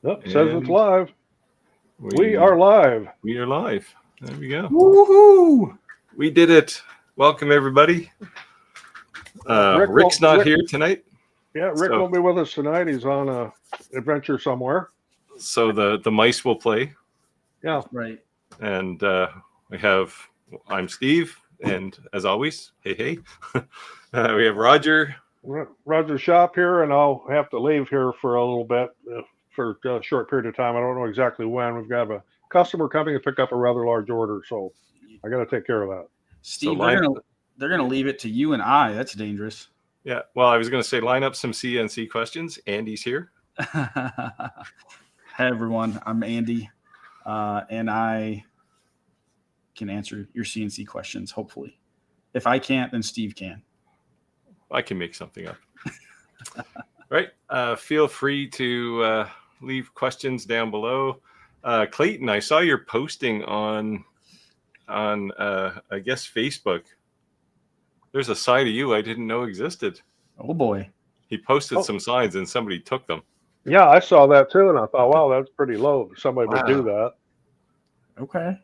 Yep, says it's And live. We are live. We are live. There we go. Woohoo! We did it. Welcome, everybody. Rick's not here tonight. Yeah, Rick won't be with us tonight. He's on a adventure somewhere. So the mice will play. Yeah. Right. And I'm Steve. And as always, hey. We have Roger. Roger's shop here, and I'll have to leave here for a little bit, for a short period of time. I don't know exactly when. We've got a customer coming to pick up a rather large order, so I got to take care of that. Steve, they're gonna leave it to you and I. That's dangerous. Yeah. Well, I was going to say line up some CNC questions. Andy's here. Hey everyone, I'm Andy, and I can answer your CNC questions. Hopefully, if I can't, then Steve can. I can make something up. Right. Feel free to leave questions down below. Clayton, I saw your posting on I guess Facebook. There's a side of you I didn't know existed. Oh boy. He posted some signs and somebody took them. Yeah, I saw that too, and I thought, wow, that's pretty low. Somebody would do that. Okay.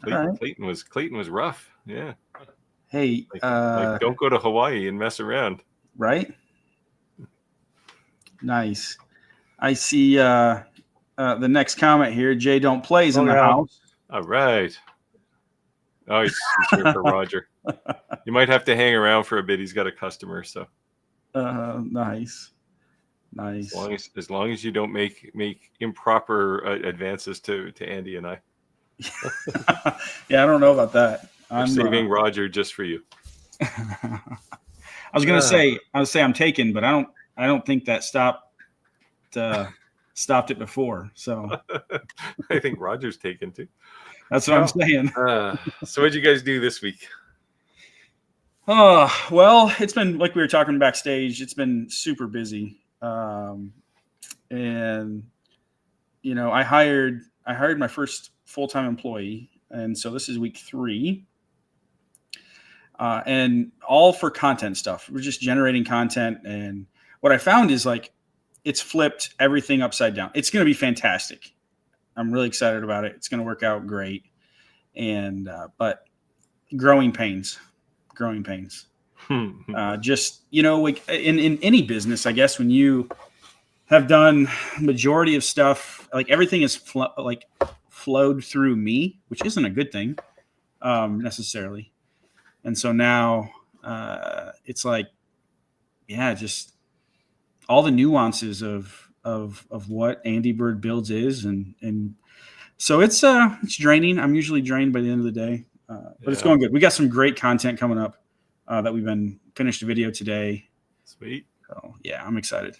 Clayton was rough. Yeah. Hey, like don't go to Hawaii and mess around. Right. Nice. I see the next comment here. Jay Don't Plays in the house. All right. Oh, he's here for Roger. You might have to hang around for a bit. He's got a customer, so. Nice. As long as you don't make improper advances to Andy and I. Yeah, I don't know about that. I'm saving Roger just for you. I was gonna say I'm taken, but I don't think that stopped it before. So I think Roger's taken too. That's what I'm saying. So what'd you guys do this week? Well, it's been like we were talking backstage. It's been super busy, and I hired my first full-time employee, and so this is week 3. And all for content stuff. We're just generating content. And what I found is it's flipped everything upside down. It's going to be fantastic. I'm really excited about it. It's going to work out great. And, but growing pains. Just, like in any business, I guess, when you have done majority of stuff, like everything is flowed through me, which isn't a good thing, necessarily. And so now it's just all the nuances of what Andy Bird Builds is. And so it's draining. I'm usually drained by the end of the day, but it's going good. We got some great content coming up that we've been finished a video today. Sweet. So yeah, I'm excited.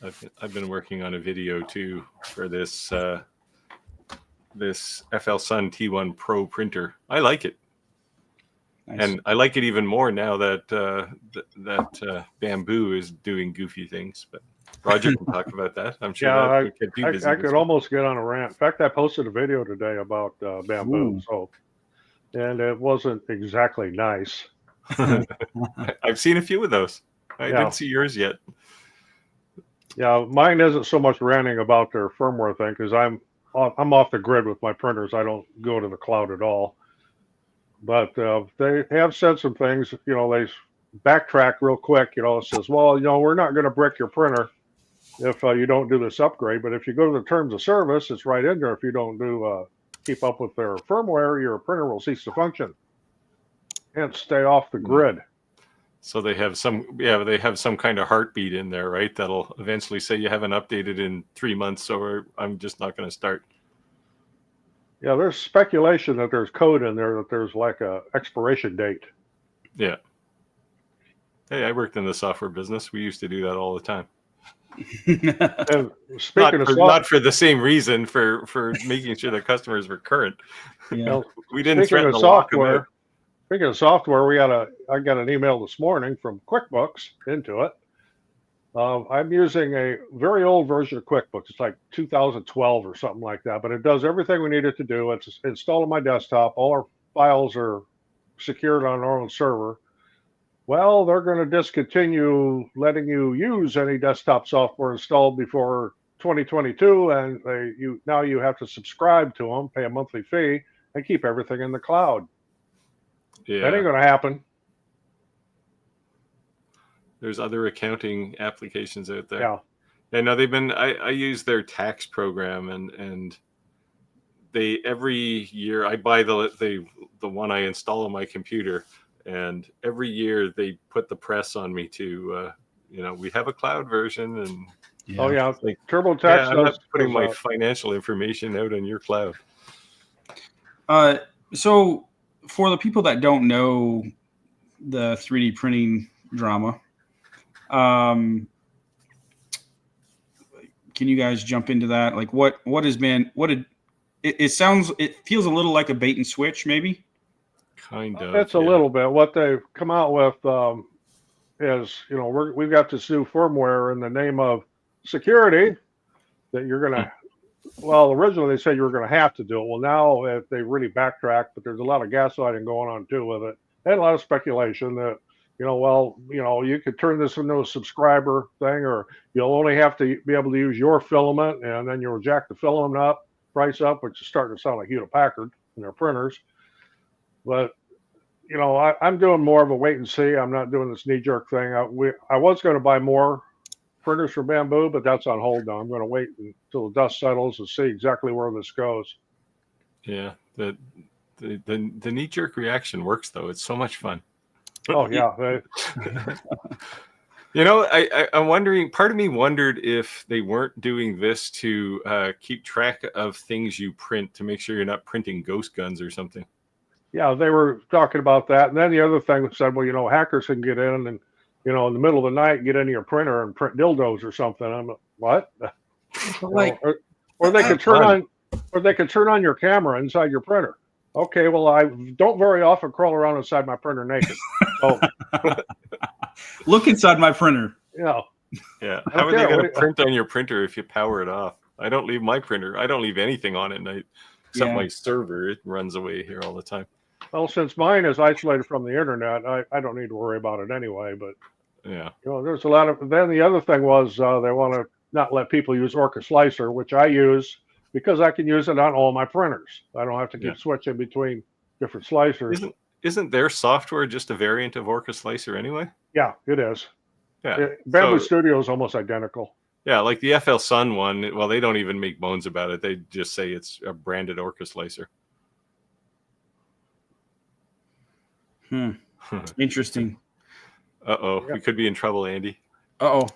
I've been working on a video too for this FL Sun T1 Pro printer. I like it. Nice. And I like it even more now that that Bamboo is doing goofy things. But Roger can talk about that. I'm sure. Yeah, I could almost get on a rant. In fact, I posted a video today about Bamboo. So, and it wasn't exactly nice. I've seen a few of those. I didn't see yours yet. Yeah, mine isn't so much ranting about their firmware thing because I'm off the grid with my printers. I don't go to the cloud at all. But they have said some things, they backtrack real quick, it says, well, we're not going to brick your printer if you don't do this upgrade. But if you go to the terms of service, it's right in there. If you don't keep up with their firmware, your printer will cease to function and stay off the grid. So they have some kind of heartbeat in there, right? That'll eventually say you haven't updated in 3 months, so I'm just not going to start. Yeah, there's speculation that there's code in there that there's like a expiration date. Yeah. Hey, I worked in the software business. We used to do that all the time. And speaking not for the same reason, for making sure the customers were current. Yeah. We didn't threaten to lock them out. Speaking of software, I got an email this morning from QuickBooks into it. I'm using a very old version of QuickBooks. It's like 2012 or something like that, but it does everything we need it to do. It's installed on my desktop. All our files are secured on our own server. Well, they're going to discontinue letting you use any desktop software installed before 2022, and now you have to subscribe to them, pay a monthly fee, and keep everything in the cloud. Yeah. That ain't going to happen. There's other accounting applications out there. Yeah. And now I use their tax program, and they every year I buy the one I install on my computer, and every year they put the press on me to we have a cloud version, and Oh yeah, like, TurboTax. I'm not putting my financial information out on your cloud. So for the people that don't know the 3D printing drama, can you guys jump into that? Like it feels a little like a bait and switch, maybe. Kind of. It's a little bit. What they've come out with is, we've got this new firmware in the name of security that you're going to. Well, originally they said you were going to have to do it. Well, now they really backtracked, but there's a lot of gaslighting going on too with it, and a lot of speculation that you could turn this into a subscriber thing, or you'll only have to be able to use your filament, and then you'll jack the filament price up, which is starting to sound like Hewlett Packard and their printers. But I'm doing more of a wait and see. I'm not doing this knee jerk thing. I was going to buy more printers from Bamboo, but that's on hold now. I'm going to wait until the dust settles and see exactly where this goes. Yeah, the knee jerk reaction works though. It's so much fun. Oh yeah. I'm wondering. Part of me wondered if they weren't doing this to keep track of things you print, to make sure you're not printing ghost guns or something. Yeah, they were talking about that, and then the other thing said, well, hackers can get in and in the middle of the night get into your printer and print dildos or something. I'm like, what? Or they could turn on your camera inside your printer. Okay, well, I don't very often crawl around inside my printer naked. So, look inside my printer. Yeah. How are they going to print on your printer if you power it off? I don't leave my printer. I don't leave anything on at night except my server. It runs away here all the time. Well, since mine is isolated from the internet, I don't need to worry about it anyway. But yeah, there's a lot of. Then the other thing was they want to not let people use Orca Slicer, which I use because I can use it on all my printers. I don't have to keep switching between different slicers. Isn't their software just a variant of Orca Slicer anyway? Yeah, it is. Yeah, Bamboo Studio is almost identical. Yeah, like the FL Sun one. Well, they don't even make bones about it. They just say it's a branded Orca Slicer. Interesting. We could be in trouble, Andy. Oh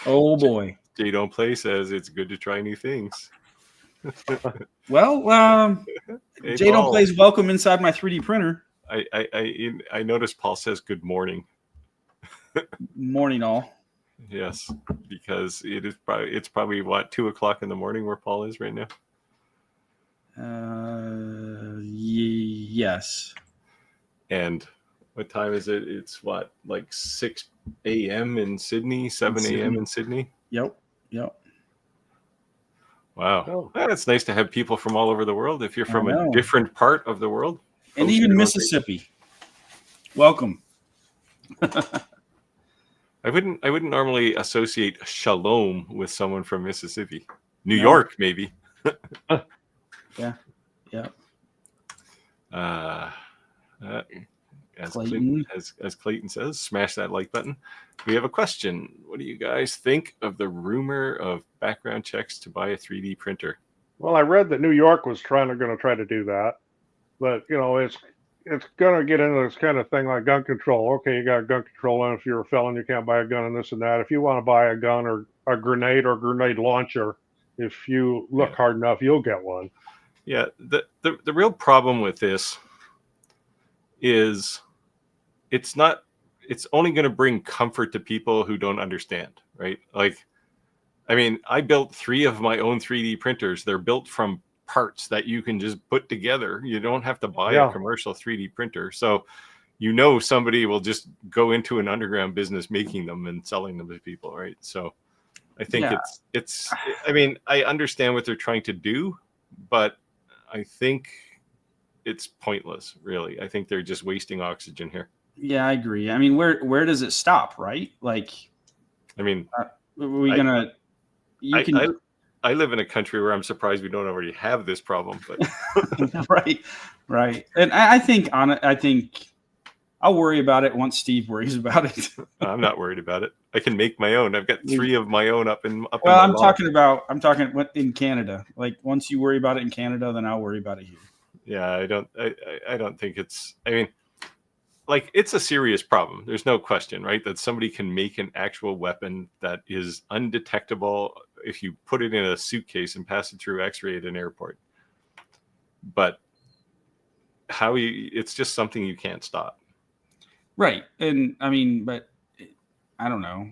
boy. Jay Don't Play says it's good to try new things. Well, hey, Jay Don't Play's welcome inside my 3D printer. I noticed Paul says good morning. Morning all. Yes, because it's probably what, 2:00 in the morning where Paul is right now. Yes. And what time is it? It's what, like 6 a.m. in Sydney, 7 a.m. in Sydney? Yep. Wow. It's nice to have people from all over the world. If you're from a different part of the world. And even Mississippi. Welcome. I wouldn't normally associate shalom with someone from Mississippi. New York, maybe. Yeah. As Clayton says, smash that like button. We have a question. What do you guys think of the rumor of background checks to buy a 3D printer? Well, I read that New York was going to try to do that, but it's going to get into this kind of thing like gun control. Okay, you got gun control, and if you're a felon, you can't buy a gun and this and that. If you want to buy a gun or a grenade launcher, if you look hard enough, you'll get one. Yeah, the real problem with this is it's only going to bring comfort to people who don't understand, right? Like, I mean, I built 3 of my own 3D printers. They're built from parts that you can just put together. You don't have to buy a commercial 3D printer. So, somebody will just go into an underground business making them and selling them to people, right? So I think I mean, I understand what they're trying to do, but I think it's pointless, really. I think they're just wasting oxygen here. Yeah, I agree. I mean, where does it stop, right? Like, I mean, are we gonna you can. I live in a country where I'm surprised we don't already have this problem. But right. And I think I'll worry about it once Steve worries about it. I'm not worried about it. I can make my own. I've got 3 of my own up in my I'm lot. talking in Canada. Like once you worry about it in Canada, then I'll worry about it here. Yeah, I don't think it's. I mean, like it's a serious problem. There's no question, right? That somebody can make an actual weapon that is undetectable if you put it in a suitcase and pass it through X-ray at an airport. But it's just something you can't stop. Right. And I mean, but I don't know.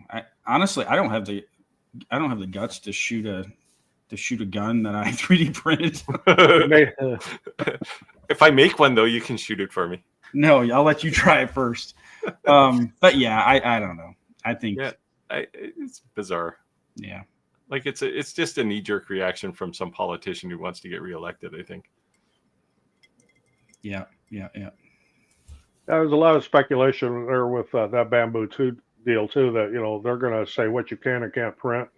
Honestly, I don't have the guts to shoot a gun that I 3D printed. If I make one though, you can shoot it for me. No, I'll let you try it first. But yeah, I don't know. I think it's bizarre. Yeah. Like it's just a knee-jerk reaction from some politician who wants to get reelected, I think. Yeah. There's a lot of speculation there with that Bamboo 2 deal too, that, they're going to say what you can and can't print,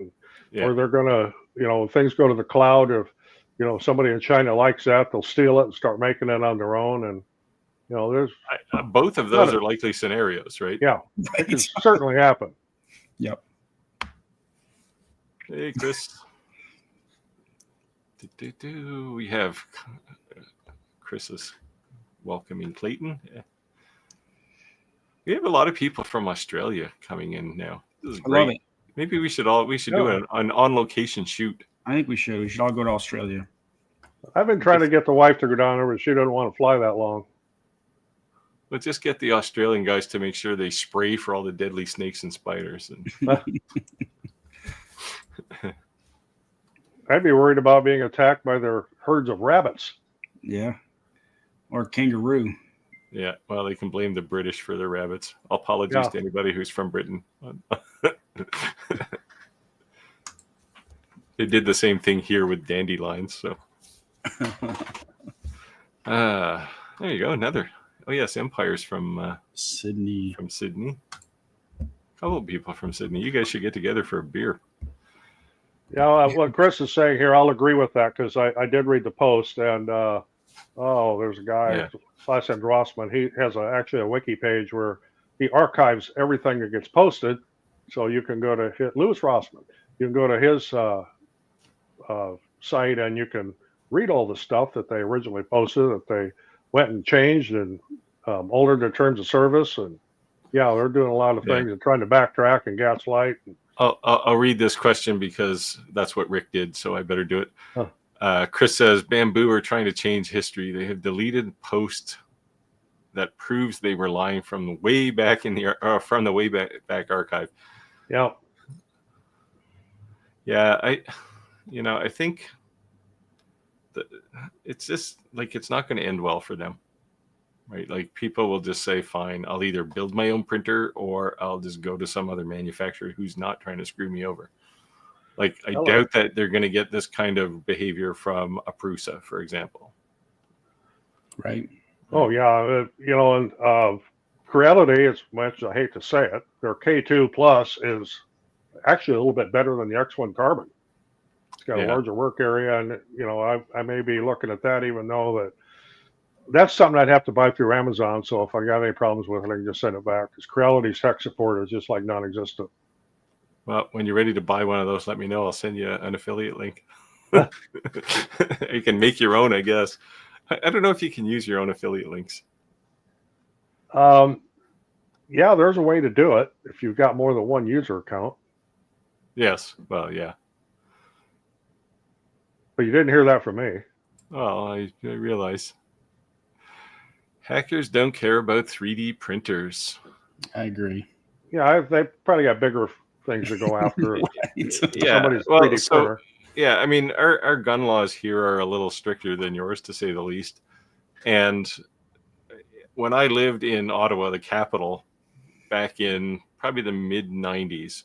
or they're going to, things go to the cloud. If, somebody in China likes that, they'll steal it and start making it on their own. And, there's both of those are likely scenarios, right? Yeah, it can certainly happen. Yep. Hey, Chris. We have Chris is welcoming Clayton. Yeah. We have a lot of people from Australia coming in now. This is great. I love it. Maybe we should do an on-location shoot. I think we should. We should all go to Australia. I've been trying to get the wife to go down there, but she doesn't want to fly that long. Let's just get the Australian guys to make sure they spray for all the deadly snakes and spiders. I'd be worried about being attacked by their herds of rabbits. Yeah. Or kangaroo. Yeah, well, they can blame the British for their rabbits. Apologies to anybody who's from Britain. They did the same thing here with dandelions. So, there you go. Another. Oh yes, Empire's from Sydney. From Sydney. A couple of people from Sydney. You guys should get together for a beer. Yeah, what Chris is saying here, I'll agree with that, because I did read the post, and there's a guy, last name Rossman. He has actually a wiki page where he archives everything that gets posted. So you can go to Louis Rossman. You can go to his site, and you can read all the stuff that they originally posted, that they went and changed and altered their terms of service. And they're doing a lot of things and trying to backtrack and gaslight. I'll read this question because that's what Rick did, so I better do it. Chris says, Bamboo are trying to change history. They have deleted post that proves they were lying from the way back back archive. Yeah. Yeah, I think that it's just like it's not going to end well for them. Right? Like people will just say, fine, I'll either build my own printer or I'll just go to some other manufacturer who's not trying to screw me over. Like, I doubt that they're going to get this kind of behavior from a Prusa, for example. Right. Oh, yeah. And Creality, as much as I hate to say it, their K2 Plus is actually a little bit better than the X1 Carbon. It's got a larger work area, and, I may be looking at that, even though that's something I'd have to buy through Amazon. So if I got any problems with it, I can just send it back, because Creality's tech support is just like non-existent. Well, when you're ready to buy one of those, let me know. I'll send you an affiliate link. You can make your own, I guess. I don't know if you can use your own affiliate links. Yeah, there's a way to do it if you've got more than one user account. Yes. Well, yeah. But you didn't hear that from me. Well, I realize. Hackers don't care about 3D printers. I agree. Yeah, they probably got bigger things to go after. Yeah, I mean, our gun laws here are a little stricter than yours, to say the least. And when I lived in Ottawa, the capital, back in probably the mid-90s,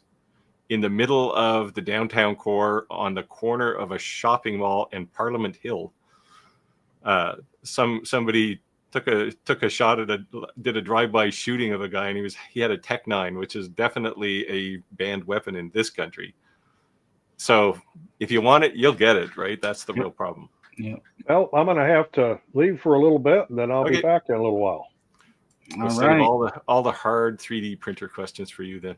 in the middle of the downtown core, on the corner of a shopping mall and Parliament Hill, somebody took a shot did a drive-by shooting of a guy, and he had a Tech 9, which is definitely a banned weapon in this country. So if you want it, you'll get it, right? That's the real problem. Yeah. Well, I'm going to have to leave for a little bit, and then I'll be Okay. back in a little while. We'll save all the hard 3D printer questions for you then.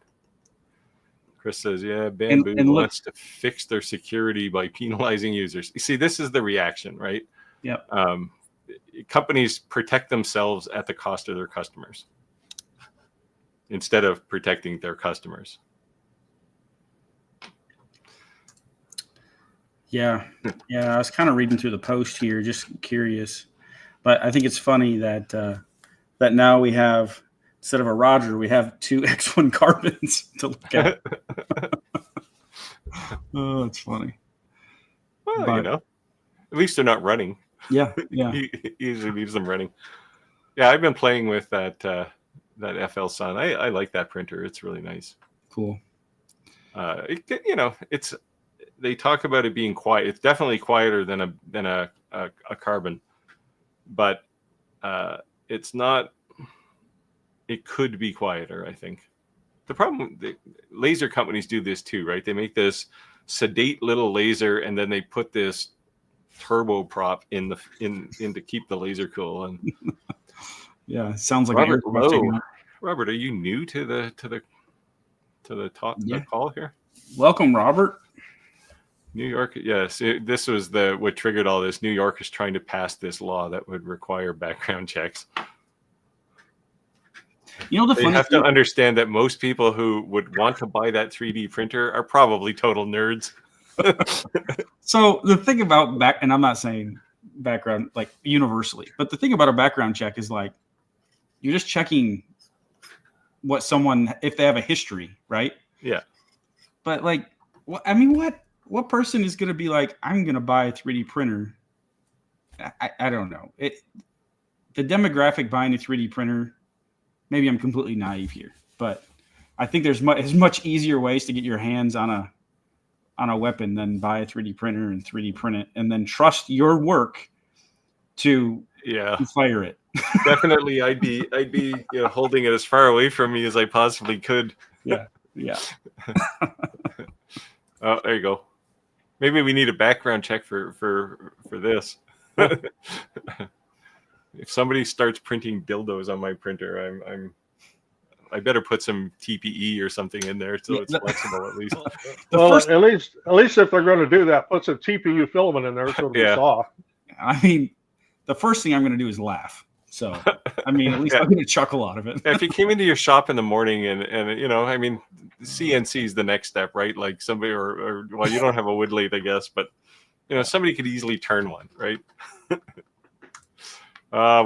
Chris says, yeah, Bamboo wants to fix their security by penalizing users. You see, this is the reaction, right? Yep. Companies protect themselves at the cost of their customers instead of protecting their customers. Yeah. I was kind of reading through the post here, just curious. But I think it's funny that that now we have, instead of a Roger, we have 2 X1 Carbines to look at. Oh, it's funny. Well, but, at least they're not running. Yeah. He usually leaves them running. Yeah, I've been playing with that FL Sun. I like that printer. It's really nice. Cool. It's they talk about it being quiet. It's definitely quieter than a Carbon, but it's not. It could be quieter, I think. The problem, the laser companies do this too, right? They make this sedate little laser, and then they put this turboprop in to keep the laser cool. And yeah, it sounds like Robert Lowe. Robert, are you new to the call here? Welcome, Robert. New York, yes. This was what triggered all this. New York is trying to pass this law that would require background checks. They have to understand that most people who would want to buy that 3D printer are probably total nerds. So the thing about and I'm not saying background like universally, but the thing about a background check is like you're just checking what someone, if they have a history, right? Yeah. But like, what what person is going to be like, I'm going to buy a 3D printer? I don't know. The demographic buying a 3D printer, maybe I'm completely naive here, but I think there's much easier ways to get your hands on a weapon than buy a 3D printer and 3D print it and then trust your work to fire it. Definitely, I'd be holding it as far away from me as I possibly could. Yeah. Oh, there you go. Maybe we need a background check for this. If somebody starts printing dildos on my printer, I better put some TPE or something in there so it's flexible at least. Well, at least if they're going to do that, put some TPU filament in there so it'll be soft. I mean, the first thing I'm going to do is laugh. So, at least I'm going to chuckle out of it. If you came into your shop in the morning and CNC is the next step, right? Like somebody or you don't have a wood lathe, I guess, but somebody could easily turn one, right?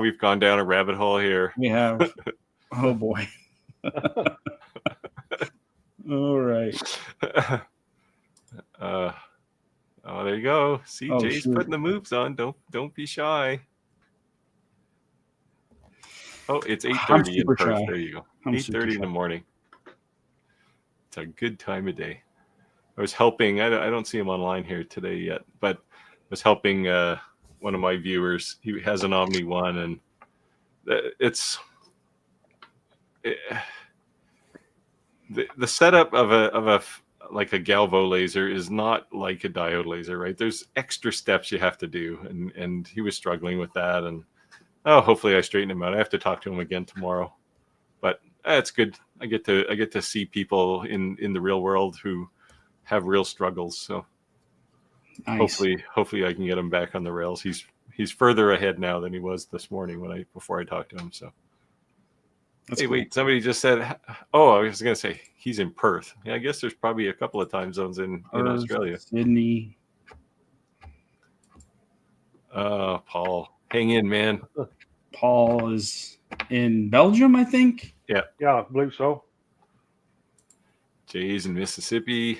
We've gone down a rabbit hole here. We have. Oh boy. All right. There you go. See, Jay's putting the moves on. Don't be shy. Oh, it's 8:30 in Perth. There you go. 8:30 in the morning. It's a good time of day. I was helping. I don't see him online here today yet, but I was helping one of my viewers. He has an Omni One, and the setup of a like a Galvo laser is not like a diode laser, right? There's extra steps you have to do, and he was struggling with that, and hopefully I straighten him out. I have to talk to him again tomorrow, but it's good. I get to see people in the real world who have real struggles. So nice. Hopefully I can get him back on the rails. He's further ahead now than he was this morning before I talked to him. So that's cool. Wait, somebody just said, I was gonna say he's in Perth. Yeah, I guess there's probably a couple of time zones in Australia. Sydney. Paul, hang in, man. Paul is in Belgium, I think. Yeah, I believe so. Jay's in Mississippi.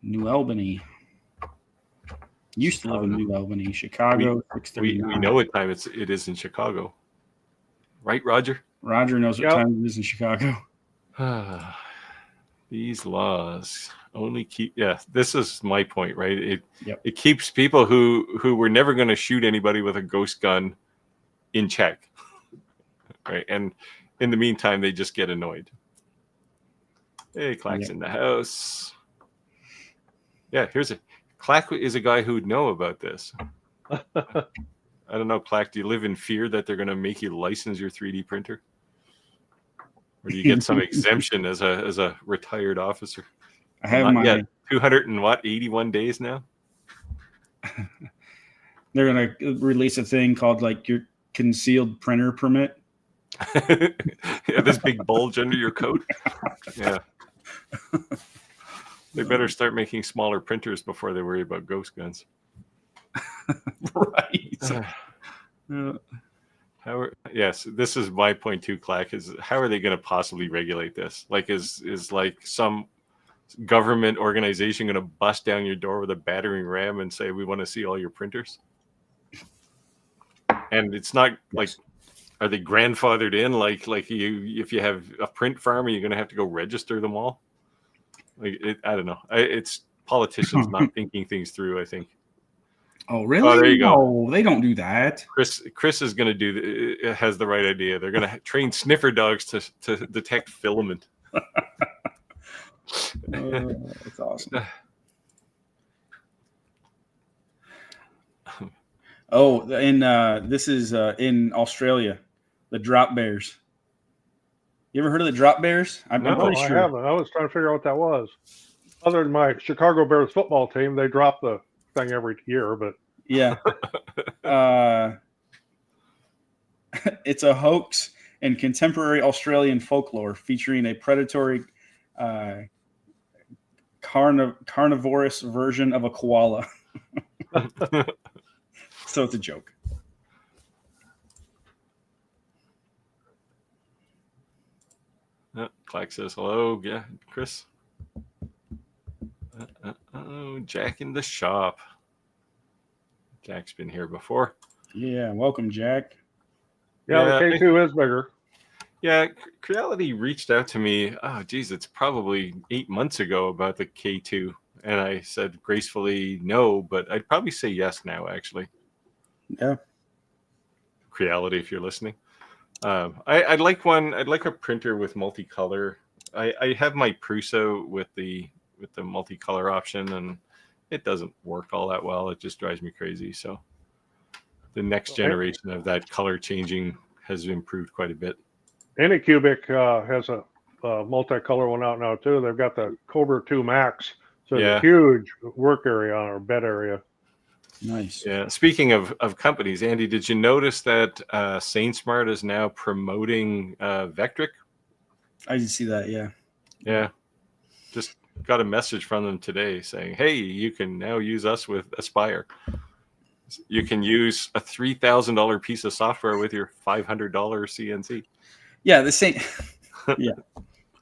New Albany. Used to live in New Albany, Chicago. We know what time it is in Chicago, right, Roger? Roger knows what time it is in Chicago. These laws only keep. Yeah, this is my point, right? It keeps people who were never going to shoot anybody with a ghost gun in check, right? And in the meantime, they just get annoyed. Hey, Clack's in the house. Yeah, Clack is a guy who would know about this. I don't know, Clack, do you live in fear that they're going to make you license your 3D printer? Or do you get some exemption as a retired officer? I have my... Yet. 281 days now? They're going to release a thing called like your concealed printer permit. Yeah, this big bulge under your coat. Yeah. They better start making smaller printers before they worry about ghost guns. Right. Yes, this is my point too, Clack, is how are they going to possibly regulate this? Like, is like some government organization going to bust down your door with a battering ram and say, we want to see all your printers? And it's not like, are they grandfathered in? Like if you have a print farm, are you going to have to go register them all? I don't know. It's politicians not thinking things through, I think. Oh, really? Oh, there you go. No, they don't do that. Chris is going to has the right idea. They're going to train sniffer dogs to detect filament. That's awesome. Oh, and this is in Australia, the drop bears. You ever heard of the drop bears? No, I haven't. I was trying to figure out what that was. Other than my Chicago Bears football team, they drop the thing every year, but yeah. It's a hoax in contemporary Australian folklore featuring a predatory carnivorous version of a koala. So it's a joke. Clack says hello. Yeah, Chris. Oh, Jack in the shop. Jack's been here before. Yeah, welcome, Jack. Yeah, the K2 is bigger. Yeah, Creality reached out to me. Oh, geez, it's probably 8 months ago about the K2, and I said gracefully no, but I'd probably say yes now. Actually, yeah. Creality, if you're listening, I'd like one. I'd like a printer with multicolor. I have my Prusa with the multicolor option, and it doesn't work all that well. It just drives me crazy. So the next generation of that color changing has improved quite a bit. Anycubic has a multicolor one out now too. They've got the Cobra 2 Max, so it's a huge work area on our bed area. Nice. Yeah. Speaking of companies, Andy, did you notice that SainSmart is now promoting Vectric? I did see that. Yeah. Yeah. Just got a message from them today saying, "Hey, you can now use us with Aspire. You can use a $3,000 piece of software with your $500 CNC." Yeah, the same. Yeah,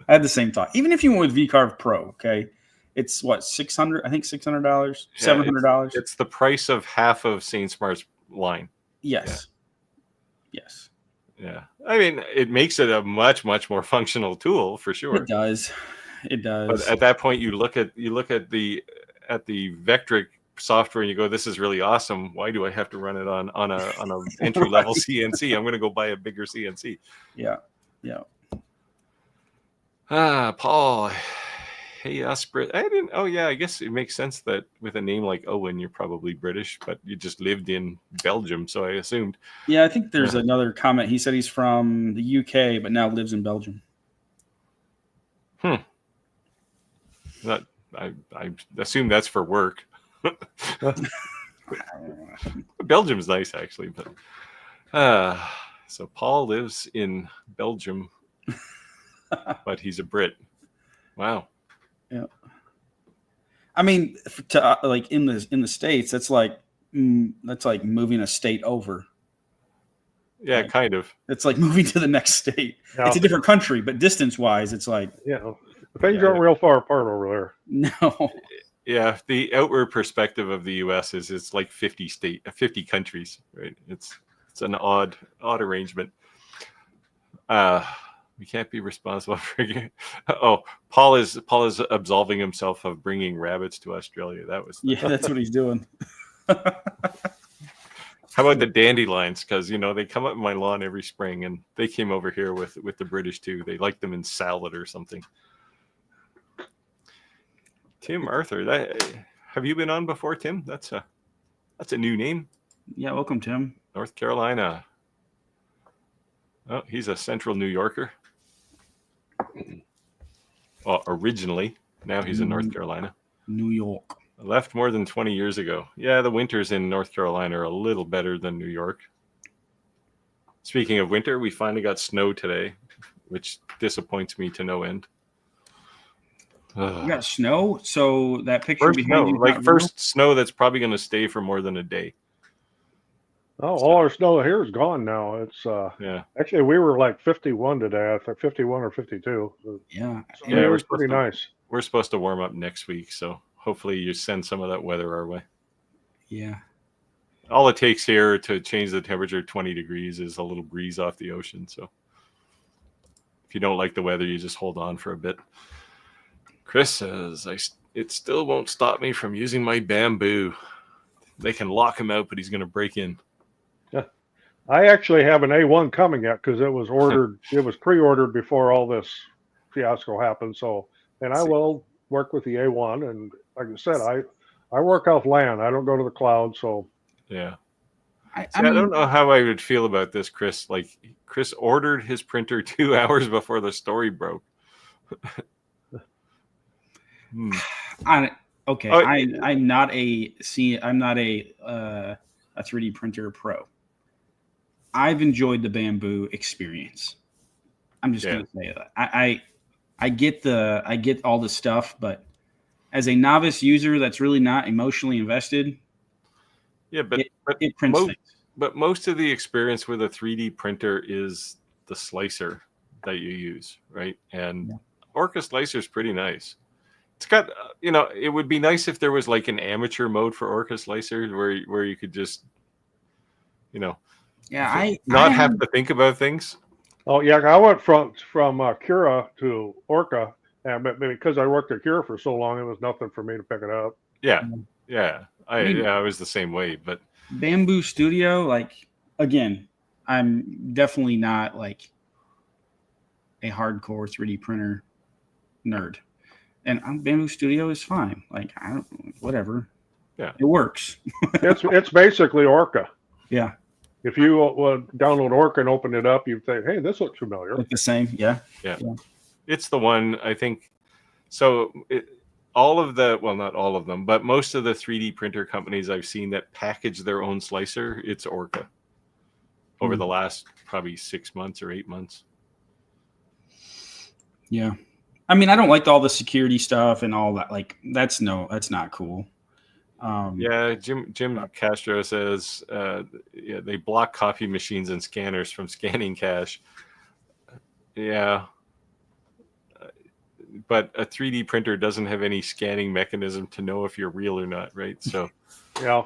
I had the same thought. Even if you went with VCarve Pro, okay, it's what, $600? I think $600, $700. It's the price of half of SainSmart's line. Yes. Yeah. Yes. Yeah, I mean, it makes it a much more functional tool for sure. It does. It does. But at that point, you look at the Vectric software and you go, "This is really awesome. Why do I have to run it on a entry level CNC? I'm going to go buy a bigger CNC." Yeah. Yeah. Paul. Hey, Brit. I didn't. Oh, yeah. I guess it makes sense that with a name like Owen, you're probably British, but you just lived in Belgium, so I assumed. Yeah, I think there's another comment. He said he's from the UK, but now lives in Belgium. I assume that's for work. Belgium's nice, actually, but so Paul lives in Belgium, but he's a Brit. Wow. Yeah. I mean, to like in the States, that's like moving a state over. Yeah, like, kind of. It's like moving to the next state. Yeah. It's a different country, but distance-wise, it's like things aren't real far apart over there. No. Yeah, the outward perspective of the U.S. is it's like 50 countries, right? It's an odd arrangement. We can't be responsible for. Paul is absolving himself of bringing rabbits to Australia. That's what he's doing. How about the dandelions? Because they come up in my lawn every spring, and they came over here with the British too. They like them in salad or something. Tim Arthur, have you been on before, Tim? That's a new name. Yeah, welcome, Tim. North Carolina. Oh, he's a Central New Yorker. Well, originally. Now he's in North Carolina. New York. I left more than 20 years ago. Yeah, the winters in North Carolina are a little better than New York. Speaking of winter, we finally got snow today, which disappoints me to no end. You got snow? So that picture First behind snow, you, like first snow that's probably going to stay for more than a day. Oh, all our snow here is gone now. It's Yeah. actually we were like 51 today. I think 51 or 52. Yeah. So Yeah, it we're was pretty nice. We're supposed to warm up next week, so hopefully you send some of that weather our way. Yeah. All it takes here to change the temperature 20 degrees is a little breeze off the ocean. So if you don't like the weather, you just hold on for a bit. Chris says, it still won't stop me from using my bamboo. They can lock him out, but he's going to break in. Yeah. I actually have an A1 coming yet because it was ordered. It was pre-ordered before all this fiasco happened. So, and I will work with the A1. And like I said, I work off land. I don't go to the cloud. So yeah. I don't know how I would feel about this, Chris. Like, Chris ordered his printer 2 hours before the story broke. Okay, I'm not a 3D printer pro. I've enjoyed the bamboo experience. I'm just going to say that. I get all the stuff, but as a novice user that's really not emotionally invested, it prints things. But most of the experience with a 3D printer is the slicer that you use, right? And Orca slicer is pretty nice. It's got, it would be nice if there was like an amateur mode for Orca slicer where you could just, not have to think about things. Oh yeah, I went from Cura to Orca, and because I worked at Cura for so long, it was nothing for me to pick it up. Yeah. I was the same way, but Bamboo Studio, like, again, I'm definitely not like a hardcore 3D printer nerd. And Bamboo Studio is fine. Like, whatever. Yeah. It works. it's basically Orca. Yeah. If you download Orca and open it up, you'd think, hey, this looks familiar. Look the same. Yeah. It's the one, I think. So all of the, well, not all of them, but most of the 3D printer companies I've seen that package their own slicer, it's Orca over the last probably 6 months or 8 months. Yeah. I mean, I don't like all the security stuff and all that. Like, that's not cool. Jim Castro says, they block copy machines and scanners from scanning cash. Yeah. But a 3D printer doesn't have any scanning mechanism to know if you're real or not, right? So, yeah.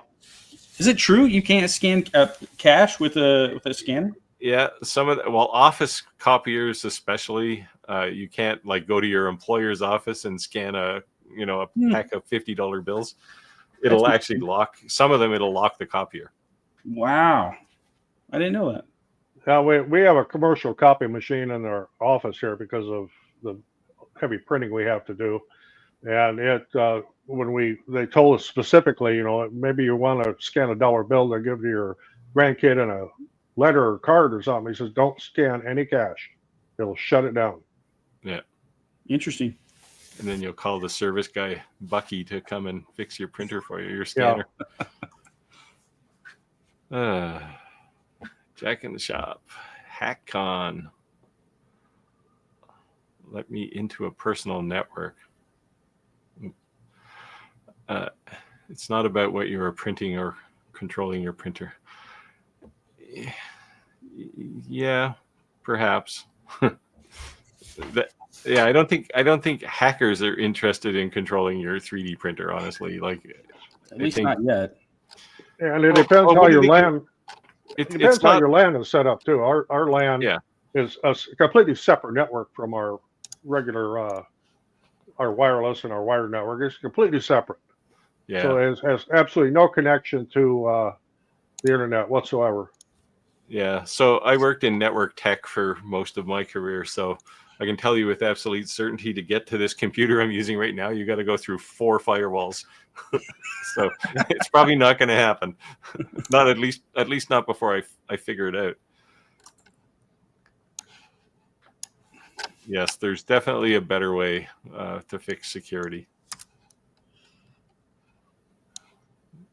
Is it true you can't scan cash with a scanner? Yeah, some of office copiers especially, you can't like go to your employer's office and scan a pack of $50 bills. It'll actually lock some of them. It'll lock the copier. Wow, I didn't know that. We have a commercial copy machine in our office here because of the heavy printing we have to do, and they told us specifically, maybe you want to scan a dollar bill to give to your grandkid in a letter or card or something. He says, don't scan any cash. It'll shut it down. Yeah. Interesting. And then you'll call the service guy, Bucky, to come and fix your printer for you, your scanner. Jack in the shop. HackCon. Let me into a personal network. It's not about what you are printing or controlling your printer. Yeah, perhaps. I don't think hackers are interested in controlling your 3D printer, honestly. Like, at least not yet. And it depends how your land. It depends how your land is set up too. Our land is a completely separate network from our regular our wireless and our wired network. It's completely separate. Yeah. So it has absolutely no connection to the internet whatsoever. Yeah. So I worked in network tech for most of my career. So I can tell you with absolute certainty to get to this computer I'm using right now, you got to go through 4 firewalls. So it's probably not going to happen. Not at least not before I figure it out. Yes, there's definitely a better way to fix security.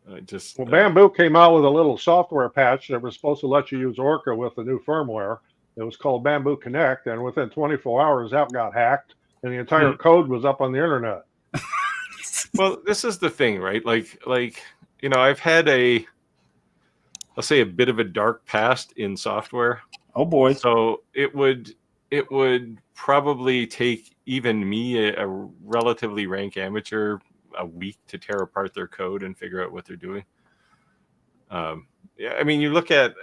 Well, Bamboo came out with a little software patch that was supposed to let you use Orca with the new firmware. It was called Bamboo Connect, and within 24 hours, that got hacked, and the entire code was up on the internet. Well, this is the thing, right? Like I've had I'll say a bit of a dark past in software. Oh boy! So it would probably take even me, a relatively rank amateur, a week to tear apart their code and figure out what they're doing. Yeah, I mean, you look at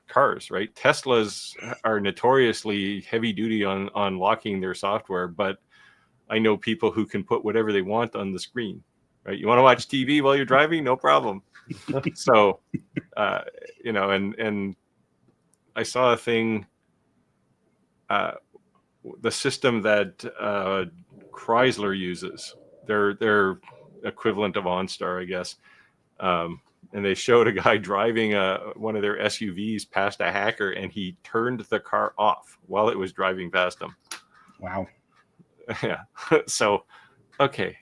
cars, right? Teslas are notoriously heavy duty on locking their software, but I know people who can put whatever they want on the screen, right? You want to watch TV while you're driving? No problem. So, and I saw a thing, the system that Chrysler uses, their equivalent of OnStar, I guess. And they showed a guy driving one of their SUVs past a hacker, and he turned the car off while it was driving past him. Wow. Yeah. So, okay.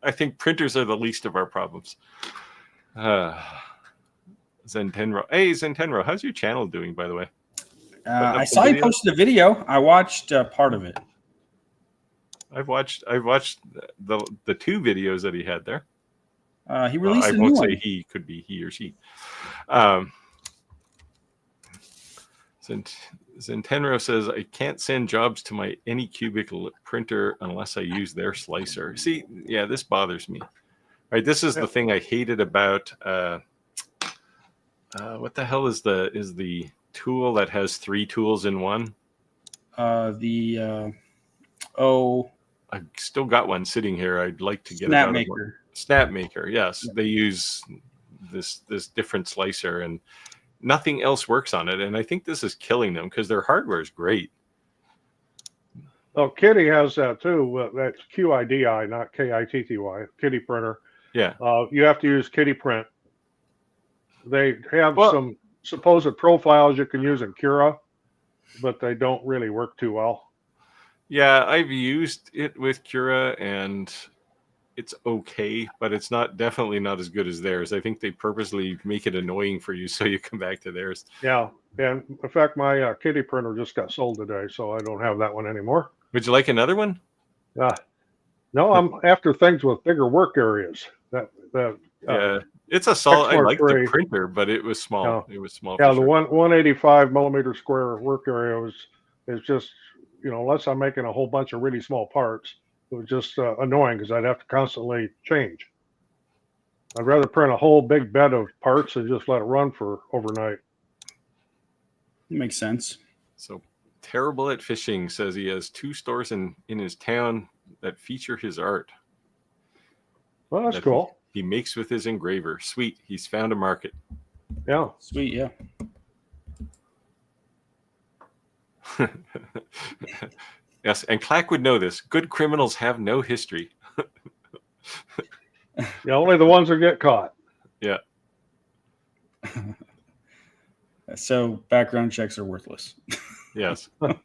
I think printers are the least of our problems. Zenteno. Hey, Zenteno, how's your channel doing, by the way? I saw you posted a video. I watched part of it. I've watched the 2 videos that he had there. He released a new one. I won't say he, could be he or she. Zenteno says, I can't send jobs to my Anycubic printer unless I use their slicer. See, yeah, this bothers me. Right, this is the thing I hated about what the hell is the tool that has 3 tools in one? I've still got one sitting here. I'd like to get Snapmaker. Snapmaker, yes. They use this different slicer, and nothing else works on it. And I think this is killing them because their hardware is great. Oh, Kitty has that too. That's QIDI, not KITTY. Kitty printer. Yeah. You have to use Kitty Print. They have some supposed profiles you can use in Cura, but they don't really work too well. Yeah, I've used it with Cura, and it's okay, but it's definitely not as good as theirs. I think they purposely make it annoying for you so you come back to theirs. Yeah, and in fact, my Kitty printer just got sold today, so I don't have that one anymore. Would you like another one? No, I'm after things with bigger work areas. Yeah, it's a solid. I like the printer, but it was small. It was small. Yeah, the 185 millimeter square work area is just, unless I'm making a whole bunch of really small parts, it was just annoying because I'd have to constantly change. I'd rather print a whole big bed of parts and just let it run for overnight. Makes sense. So Terrible at Fishing says he has 2 stores in his town that feature his art. Well, that's cool. He makes with his engraver. Sweet. He's found a market. Yeah. Sweet, yeah. Yes, and Clack would know this. Good criminals have no history. Yeah, only the ones that get caught. Yeah. So background checks are worthless. Yes. Well,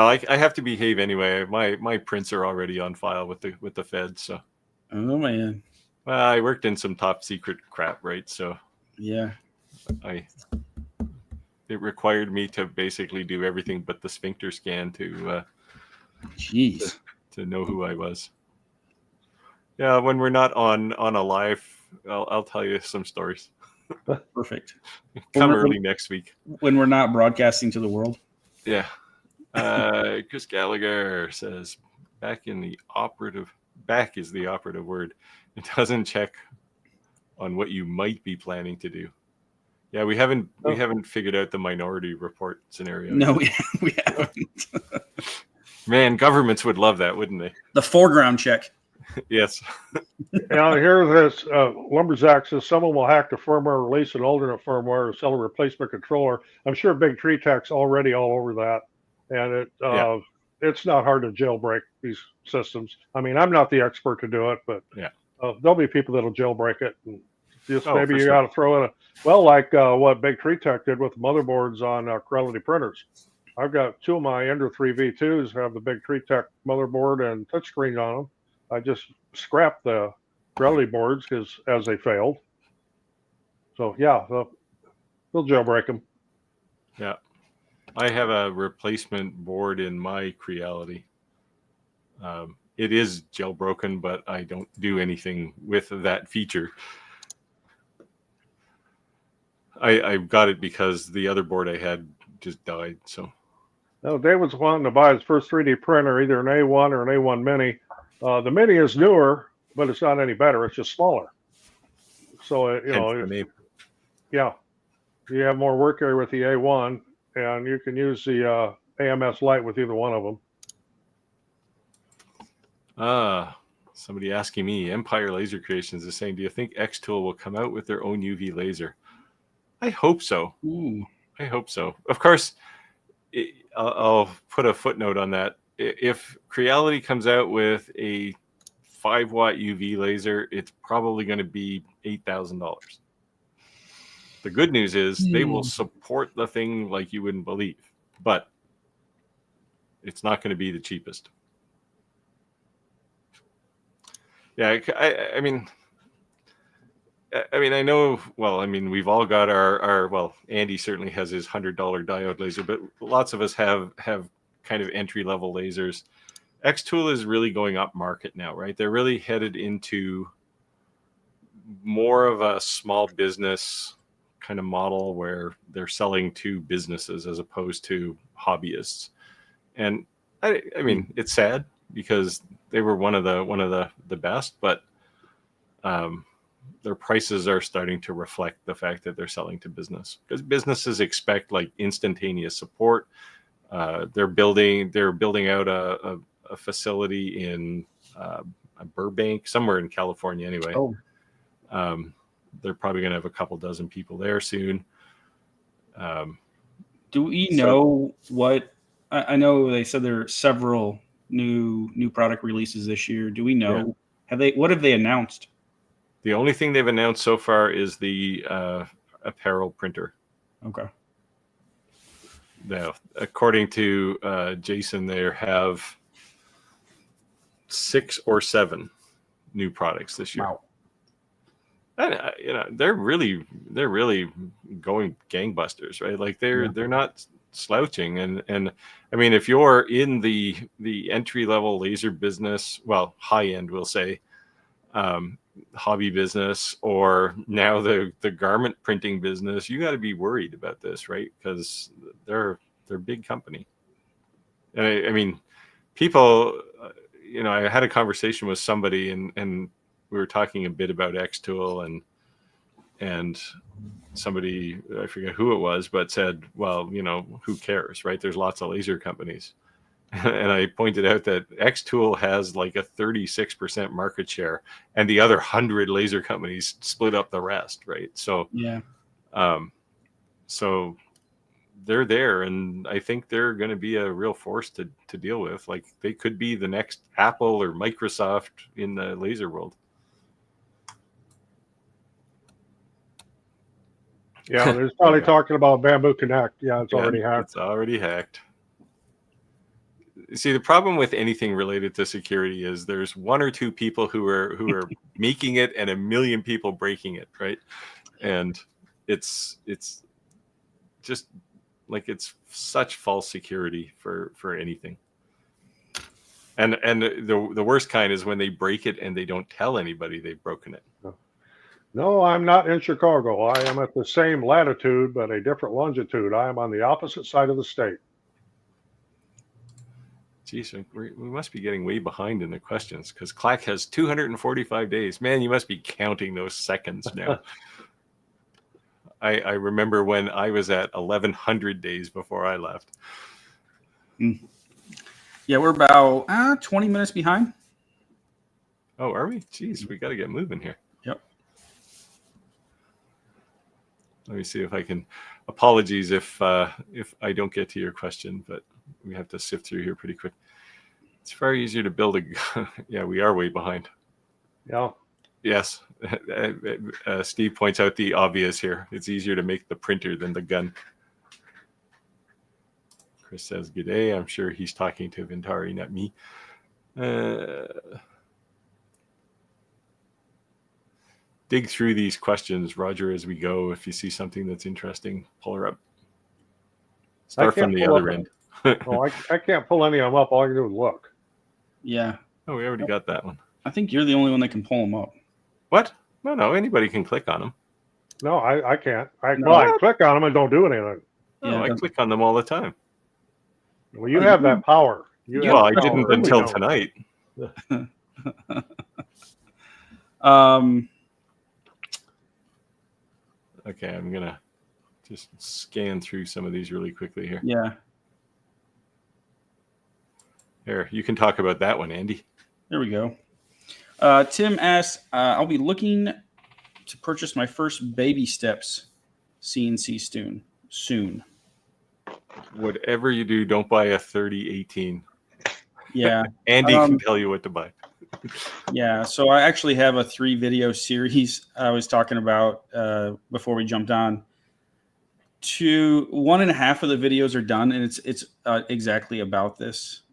I have to behave anyway. My prints are already on file with the feds. So. Oh man. Well, I worked in some top secret crap, right? So. Yeah. It required me to basically do everything but the sphincter scan to know who I was. Yeah, when we're not on a live, I'll tell you some stories. Perfect. Come early next week. When we're not broadcasting to the world. Yeah. Chris Gallagher says, back is the operative word. It doesn't check on what you might be planning to do. Yeah, we haven't figured out the Minority Report scenario. No, we haven't. Man, governments would love that, wouldn't they? The foreground check. Yes. Now, here's this Lumberjack says someone will hack the firmware, release an alternate firmware, or sell a replacement controller. I'm sure Big Tree Tech's already all over that, and it's not hard to jailbreak these systems. I mean, I'm not the expert to do it, but Yeah. there'll be people that'll jailbreak it. And just maybe you sure. got to throw in like what Big Tree Tech did with motherboards on Creality printers. I've got 2 of my Ender 3 V2s have the Big Tree Tech motherboard and touchscreen on them. I just scrapped the Creality boards as they failed. So yeah, they'll jailbreak them. Yeah. I have a replacement board in my Creality. It is jailbroken, but I don't do anything with that feature. I got it because the other board I had just died. So. No, David's wanting to buy his first 3D printer, either an A1 or an A1 Mini. The Mini is newer, but it's not any better. It's just smaller. So yeah, you have more work area with the A1, and you can use the AMS Lite with either one of them. Somebody asking me, Empire Laser Creations is saying, do you think Xtool will come out with their own UV laser? I hope so. Ooh. I hope so. Of course, I'll put a footnote on that. If Creality comes out with a 5-watt UV laser, it's probably going to be $8,000. The good news is they will support the thing like you wouldn't believe, but it's not going to be the cheapest. Yeah, I mean, I know, well, I mean, we've all got well, Andy certainly has his $100 diode laser, but lots of us have kind of entry-level lasers. Xtool is really going up market now, right? They're really headed into more of a small business kind of model where they're selling to businesses as opposed to hobbyists. And I mean, it's sad because they were one of the best, but their prices are starting to reflect the fact that they're selling to business, because businesses expect like instantaneous support. They're building out a facility in Burbank, somewhere in California anyway. They're probably going to have a couple dozen people there soon. Do we know what? I know they said there are several new product releases this year. Do we know? Yeah. What have they announced? The only thing they've announced so far is the apparel printer. Okay. Now, according to Jason, they have 6 or 7 new products this year. Wow. And they're really going gangbusters, right? Like they're not slouching, and I mean, if you're in the entry level laser business, well, high end, we'll say, hobby business, or now the garment printing business, you got to be worried about this, right? Because they're big company. And I mean, people, I had a conversation with somebody, and we were talking a bit about Xtool, and somebody, I forget who it was, but said, well, who cares, right? There's lots of laser companies. And I pointed out that Xtool has like a 36% market share, and the other 100 laser companies split up the rest, right? So, yeah. So they're there, and I think they're going to be a real force to deal with. Like they could be the next Apple or Microsoft in the laser world. Yeah, there's probably talking about Bamboo Connect. Yeah, it's already hacked. It's already hacked. See, the problem with anything related to security is there's 1 or 2 people who are making it, and 1 million people breaking it, right? And it's just like, it's such false security for anything. And the worst kind is when they break it and they don't tell anybody they've broken it. No, I'm not in Chicago. I am at the same latitude, but a different longitude. I am on the opposite side of the state. Geez, we must be getting way behind in the questions, because Clack has 245 days. Man, you must be counting those seconds now. I remember when I was at 1,100 days before I left. Yeah, we're about 20 minutes behind. Oh, are we? Jeez, we got to get moving here. Yep. Let me see if I can. Apologies if I don't get to your question, but we have to sift through here pretty quick. It's far easier to build a. Yeah, we are way behind. Yeah. Yes. Steve points out the obvious here. It's easier to make the printer than the gun. Chris says, "Good day." I'm sure he's talking to Ventari, not me. Dig through these questions, Roger, as we go. If you see something that's interesting, pull her up. Start from the other end. Oh, I can't pull any of them up. All I can do is look. Yeah. Oh, we already got that one. I think you're the only one that can pull them up. What? No, anybody can click on them. No, I can't. I No. click on them and don't do anything. Oh, I click on them all the time. Well, you have that power. Well, I didn't until tonight. Okay, I'm going to just scan through some of these really quickly here. Yeah. Here, you can talk about that one, Andy. There we go. Tim asks, I'll be looking to purchase my first baby steps CNC soon. Whatever you do, don't buy a 3018. Yeah. Andy can tell you what to buy. Yeah. So I actually have a 3-video series I was talking about before we jumped on. 1.5 of the videos are done, and it's exactly about this.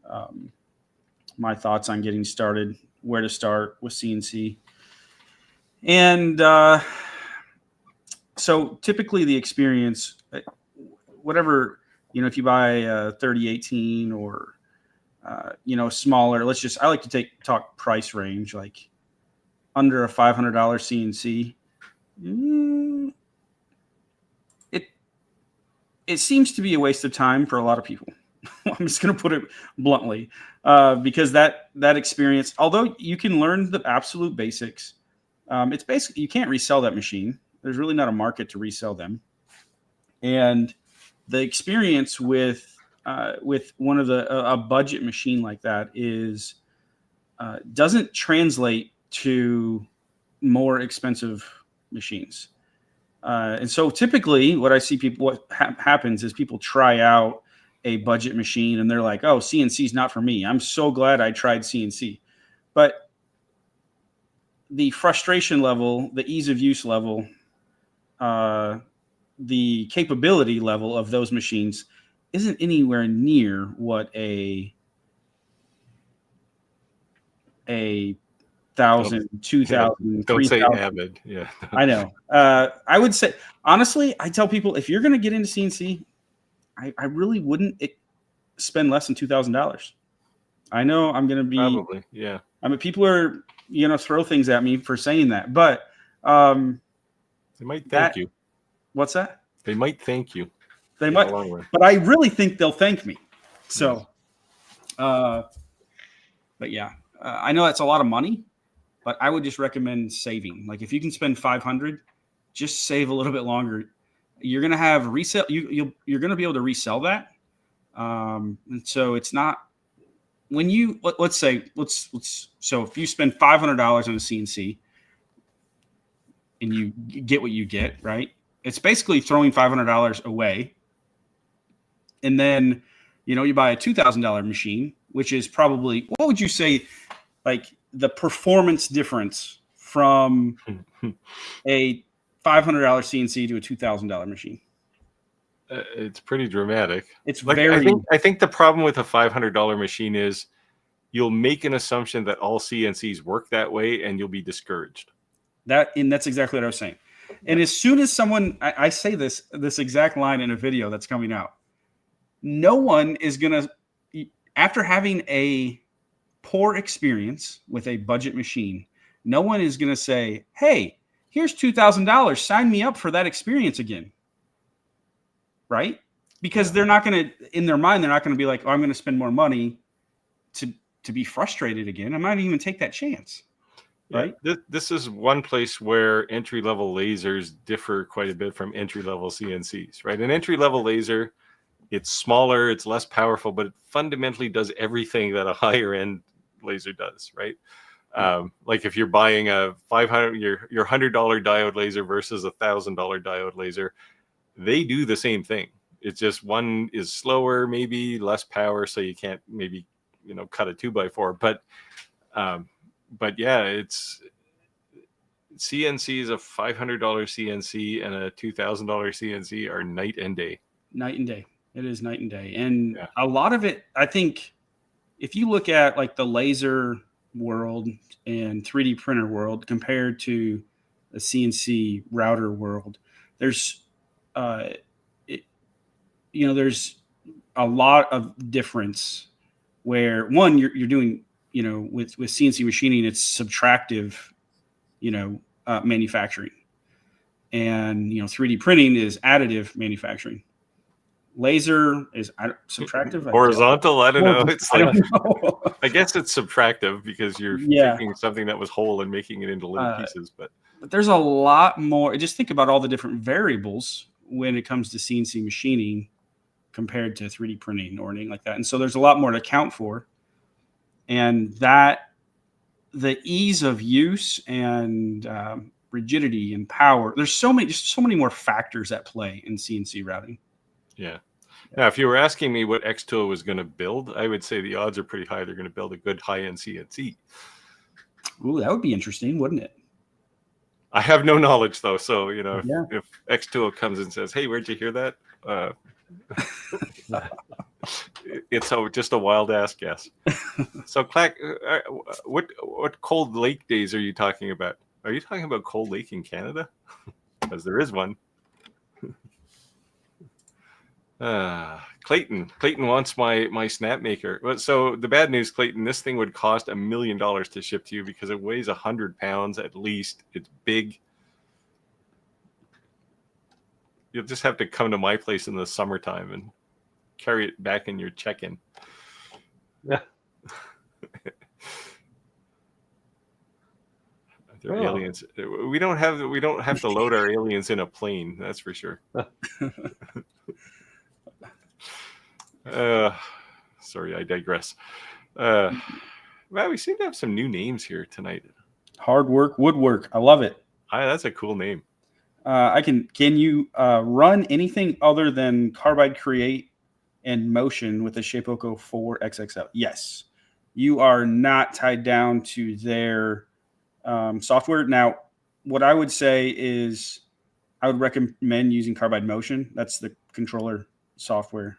My thoughts on getting started, where to start with CNC. And so typically the experience, whatever, if you buy a 3018 or, smaller, I like to talk price range, like under a $500 CNC. It seems to be a waste of time for a lot of people. I'm just going to put it bluntly, because that experience, although you can learn the absolute basics, it's basically, you can't resell that machine. There's really not a market to resell them. And the experience with one of a budget machine like that is doesn't translate to more expensive machines. And so typically what I see what happens is people try out a budget machine and they're like, oh, CNC is not for me. I'm so glad I tried CNC. But the frustration level, the ease of use level, the capability level of those machines isn't anywhere near what a 1,000, 2,000, 3,000. Don't say Avid. Yeah. I know. I would say, honestly, I tell people, if you're going to get into CNC, I really wouldn't spend less than $2,000. I know I'm going to be probably, yeah. I mean, people are throw things at me for saying that, but they might thank you. What's that? They might thank you. They might, but I really think they'll thank me. So, but yeah, I know that's a lot of money, but I would just recommend saving. Like if you can spend $500, just save a little bit longer. You're going to have resale. You're going to be able to resell that. And so it's not when you, let's so if you spend $500 on a CNC and you get what you get, right? It's basically throwing $500 away. And then, you buy a $2,000 machine, which is probably, what would you say, like the performance difference from a $500 CNC to a $2,000 machine? It's pretty dramatic. It's like, very. I think the problem with a $500 machine is you'll make an assumption that all CNCs work that way, and you'll be discouraged. And that's exactly what I was saying. And as soon as someone, I say this exact line in a video that's coming out, no one is gonna, after having a poor experience with a budget machine, no one is gonna say, "Hey, here's $2,000. Sign me up for that experience again." Right? Because they're not going to, in their mind, they're not going to be like, "Oh, I'm going to spend more money to be frustrated again." I might even take that chance. Right? Yeah, this is one place where entry-level lasers differ quite a bit from entry-level CNCs, right? An entry-level laser, it's smaller, it's less powerful, but it fundamentally does everything that a higher-end laser does, right? Like if you're buying a your $100 diode laser versus $1,000 diode laser, they do the same thing. It's just one is slower, maybe less power, so you can't maybe cut a 2x4. But yeah, it's CNC is a $500 CNC and a $2,000 CNC are night and day. Night and day. It is night and day, and a lot of it, I think, if you look at like the laser world and 3D printer world compared to the CNC router world, there's there's a lot of difference where one you're doing with CNC machining, it's subtractive manufacturing, and 3D printing is additive manufacturing. Laser is subtractive, horizontal. I don't know. It's like know. I guess it's subtractive because you're taking something that was whole and making it into little pieces. But there's a lot more. Just think about all the different variables when it comes to CNC machining compared to 3D printing or anything like that. And so there's a lot more to account for. And that the ease of use and rigidity and power, there's so many more factors at play in CNC routing. Yeah. Now, if you were asking me what Xtool was going to build, I would say the odds are pretty high they're going to build a good high-end CNC. Ooh, that would be interesting, wouldn't it? I have no knowledge, though. So, if Xtool comes and says, hey, where'd you hear that? It's just a wild-ass guess. So, Clack, what Cold Lake days are you talking about? Are you talking about Cold Lake in Canada? Because there is one. Clayton wants my snap maker. So the bad news, Clayton, this thing would cost $1 million to ship to you because it weighs 100 pounds at least. It's big. You'll just have to come to my place in the summertime and carry it back in your check-in. Yeah. They're aliens. We don't have to load our aliens in a plane. That's for sure. Sorry, I digress. Well, we seem to have some new names here tonight. Hard work, woodwork. I love it. That's a cool name. Can you run anything other than Carbide Create and Motion with the Shapeoko 4 XXL? Yes. You are not tied down to their software. Now, what I would say is I would recommend using Carbide Motion. That's the controller software.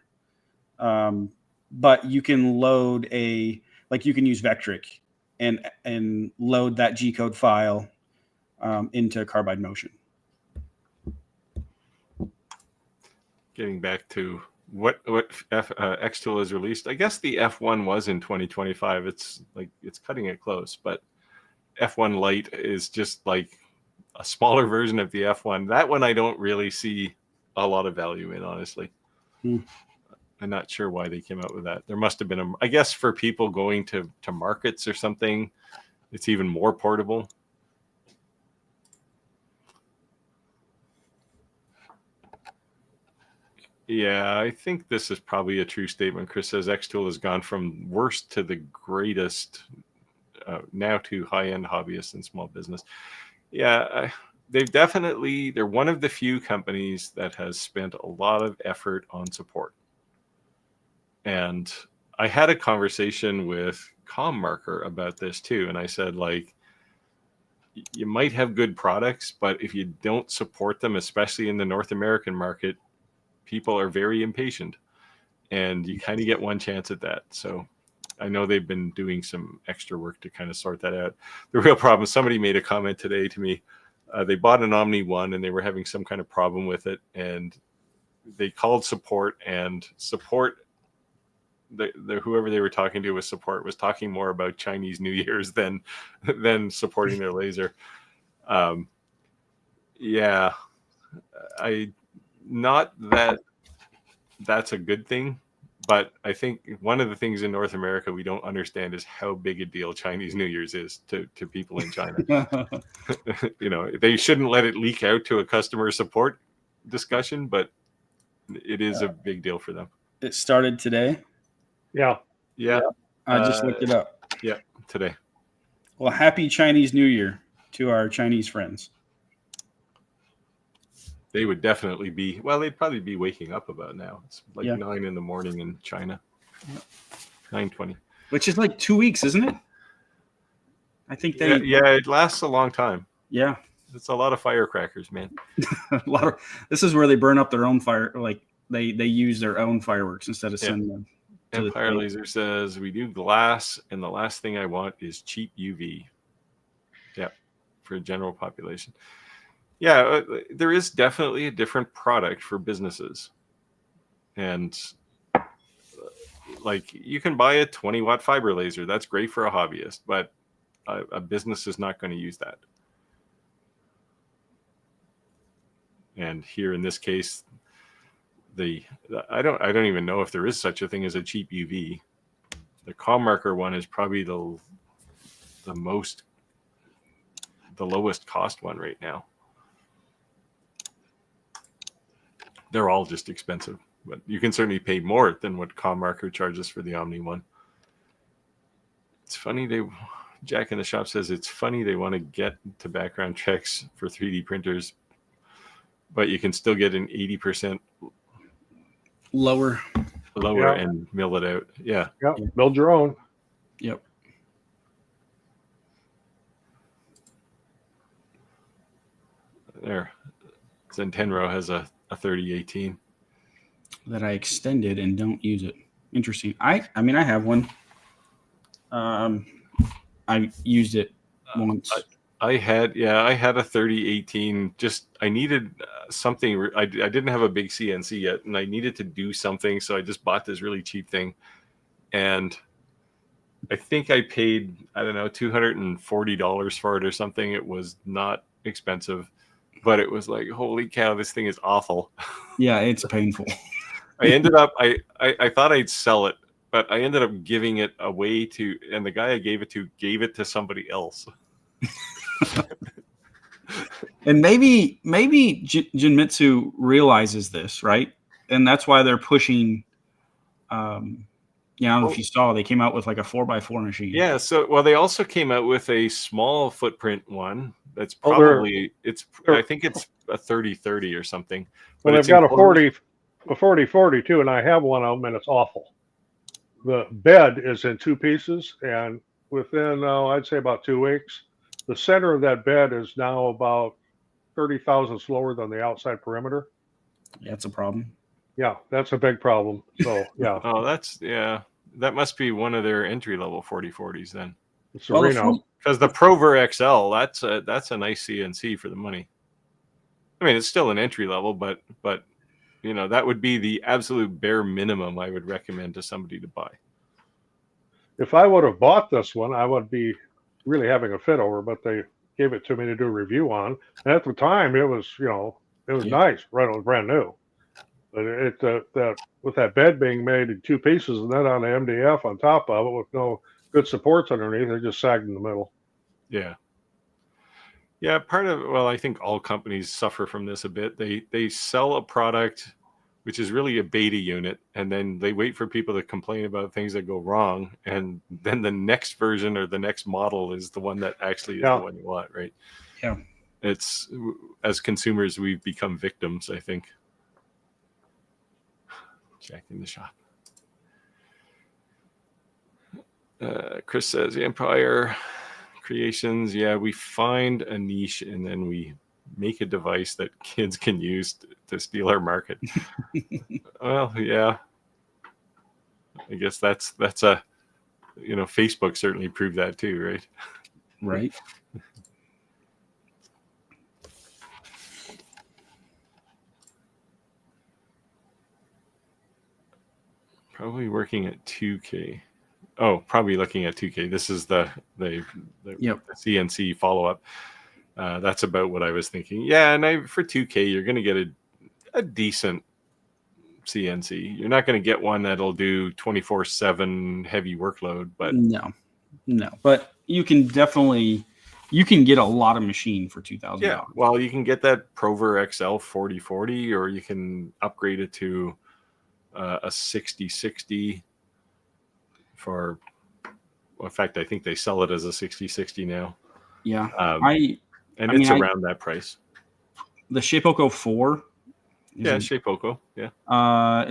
But you can load you can use Vectric and load that G-code file into Carbide Motion. Getting back to what Xtool has released, I guess the F1 was in 2025. It's cutting it close, but F1 Lite is just like a smaller version of the F1. That one I don't really see a lot of value in, honestly. I'm not sure why they came out with that. There must have been I guess for people going to markets or something, it's even more portable. Yeah, I think this is probably a true statement. Chris says Xtool has gone from worst to the greatest now to high-end hobbyists and small business. Yeah, they're one of the few companies that has spent a lot of effort on support. And I had a conversation with CommMarker about this too. And I said, you might have good products, but if you don't support them, especially in the North American market, people are very impatient and you kind of get one chance at that. So I know they've been doing some extra work to kind of sort that out. The real problem, somebody made a comment today to me. They bought an Omni 1 and they were having some kind of problem with it. And they called support, and support, whoever they were talking to with support was talking more about Chinese New Year's than supporting their laser. Yeah, not that that's a good thing, but I think one of the things in North America we don't understand is how big a deal Chinese New Year's is to people in China. They shouldn't let it leak out to a customer support discussion, but it is a big deal for them. It started today. Yeah. I just looked it up. Yeah, today. Well, happy Chinese New Year to our Chinese friends. They would definitely be, well, they'd probably be waking up about now. It's like Yeah. 9 in the morning in China. 9:20. Which is like 2 weeks, isn't it? I think they. Yeah, it lasts a long time. Yeah. It's a lot of firecrackers, man. A lot of, this is where they burn up their own fire. Like they use their own fireworks instead of sending them. To Empire the Laser says, we do glass, and the last thing I want is cheap UV. Yeah, for general population. Yeah, there is definitely a different product for businesses. And like you can buy a 20-watt fiber laser. That's great for a hobbyist, but a business is not going to use that. And here in this case, I don't even know if there is such a thing as a cheap UV. The comm marker one is probably the lowest cost one right now. They're all just expensive, but you can certainly pay more than what comm marker charges for the Omni one. It's funny Jack in the shop says it's funny they want to get to background checks for 3D printers, but you can still get an 80% lower and mill it out. Yeah. Build your own. Yep. There. Zenteno has a 3018 that I extended and don't use it. Interesting. I mean, I have one. I used it once. I had a 3018. Just I needed something. I didn't have a big CNC yet, and I needed to do something, so I just bought this really cheap thing. And I think I paid, I don't know, $240 for it or something. It was not expensive, but it was like, holy cow, this thing is awful. Yeah, it's painful. I ended up, I thought I'd sell it, but I ended up giving it away to, and the guy I gave it to somebody else. And maybe Jinmitsu realizes this, right? And that's why they're pushing. I don't know if you saw, they came out with like a 4x4 machine. Yeah. So, well, they also came out with a small footprint one. That's probably I think it's a 3030 or something. But they've got a 4040 too, and I have one of them, and it's awful. The bed is in two pieces, and within I'd say about 2 weeks, the center of that bed is now about 30 thousandths lower than the outside perimeter. Yeah, that's a problem. Yeah, that's a big problem. So yeah. Oh, that must be one of their entry level 4040s then. It's a Reno. Because the Prover XL, that's a nice CNC for the money. I mean, it's still an entry level, but you know, that would be the absolute bare minimum I would recommend to somebody to buy. If I would have bought this one, I would be really having a fit over, but they gave it to me to do a review on. And at the time, it was, nice, right? It was brand new. But that with that bed being made in two pieces and then on the MDF on top of it with no good supports underneath, it just sagged in the middle. Yeah. Yeah, I think all companies suffer from this a bit. They sell a product which is really a beta unit, and then they wait for people to complain about things that go wrong, and then the next version or the next model is the one that actually is the one you want, right? Yeah. It's, as consumers, we've become victims, I think. Jack in the shop. Chris says, Empire Creations, we find a niche and then we make a device that kids can use to steal our market. Well, yeah. I guess that's a, Facebook certainly proved that too, right? Right. Probably working at 2K. Oh, probably looking at 2K. This is the CNC follow-up. That's about what I was thinking. Yeah, and for 2K, you're going to get a decent CNC. You're not going to get one that'll do 24/7 heavy workload, but no. But you can get a lot of machine for $2,000. Yeah, well, you can get that Prover XL 4040, or you can upgrade it to a 6060 for in fact, I think they sell it as a 6060 now. Yeah. And it's around that price. The Shapeoko 4. Shapeoko. Yeah.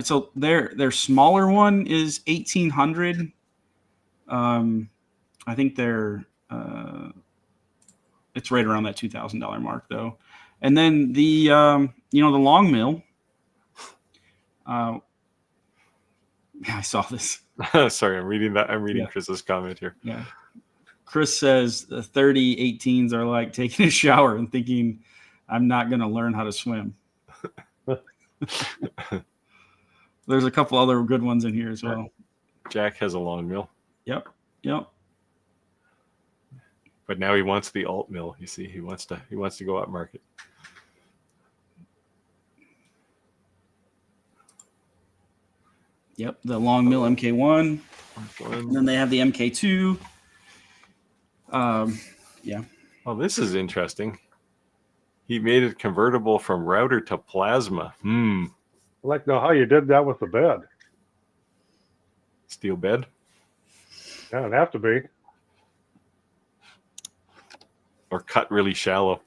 So their smaller one is 1800. I think they're it's right around that $2,000 mark though. And then the the long mill. I saw this. Sorry, I'm reading that. I'm reading Chris's comment here. Yeah. Chris says the 3018s are like taking a shower and thinking, I'm not going to learn how to swim. There's a couple other good ones in here as well. Jack has a long mill. Yep. But now he wants the alt mill. You see, he wants to go up market. Yep, the long mill MK1. And then they have the MK2. Yeah. Oh, this is interesting. He made it convertible from router to plasma. I'd like to know how you did that with the bed. Steel bed? Yeah, it'd have to be. Or cut really shallow.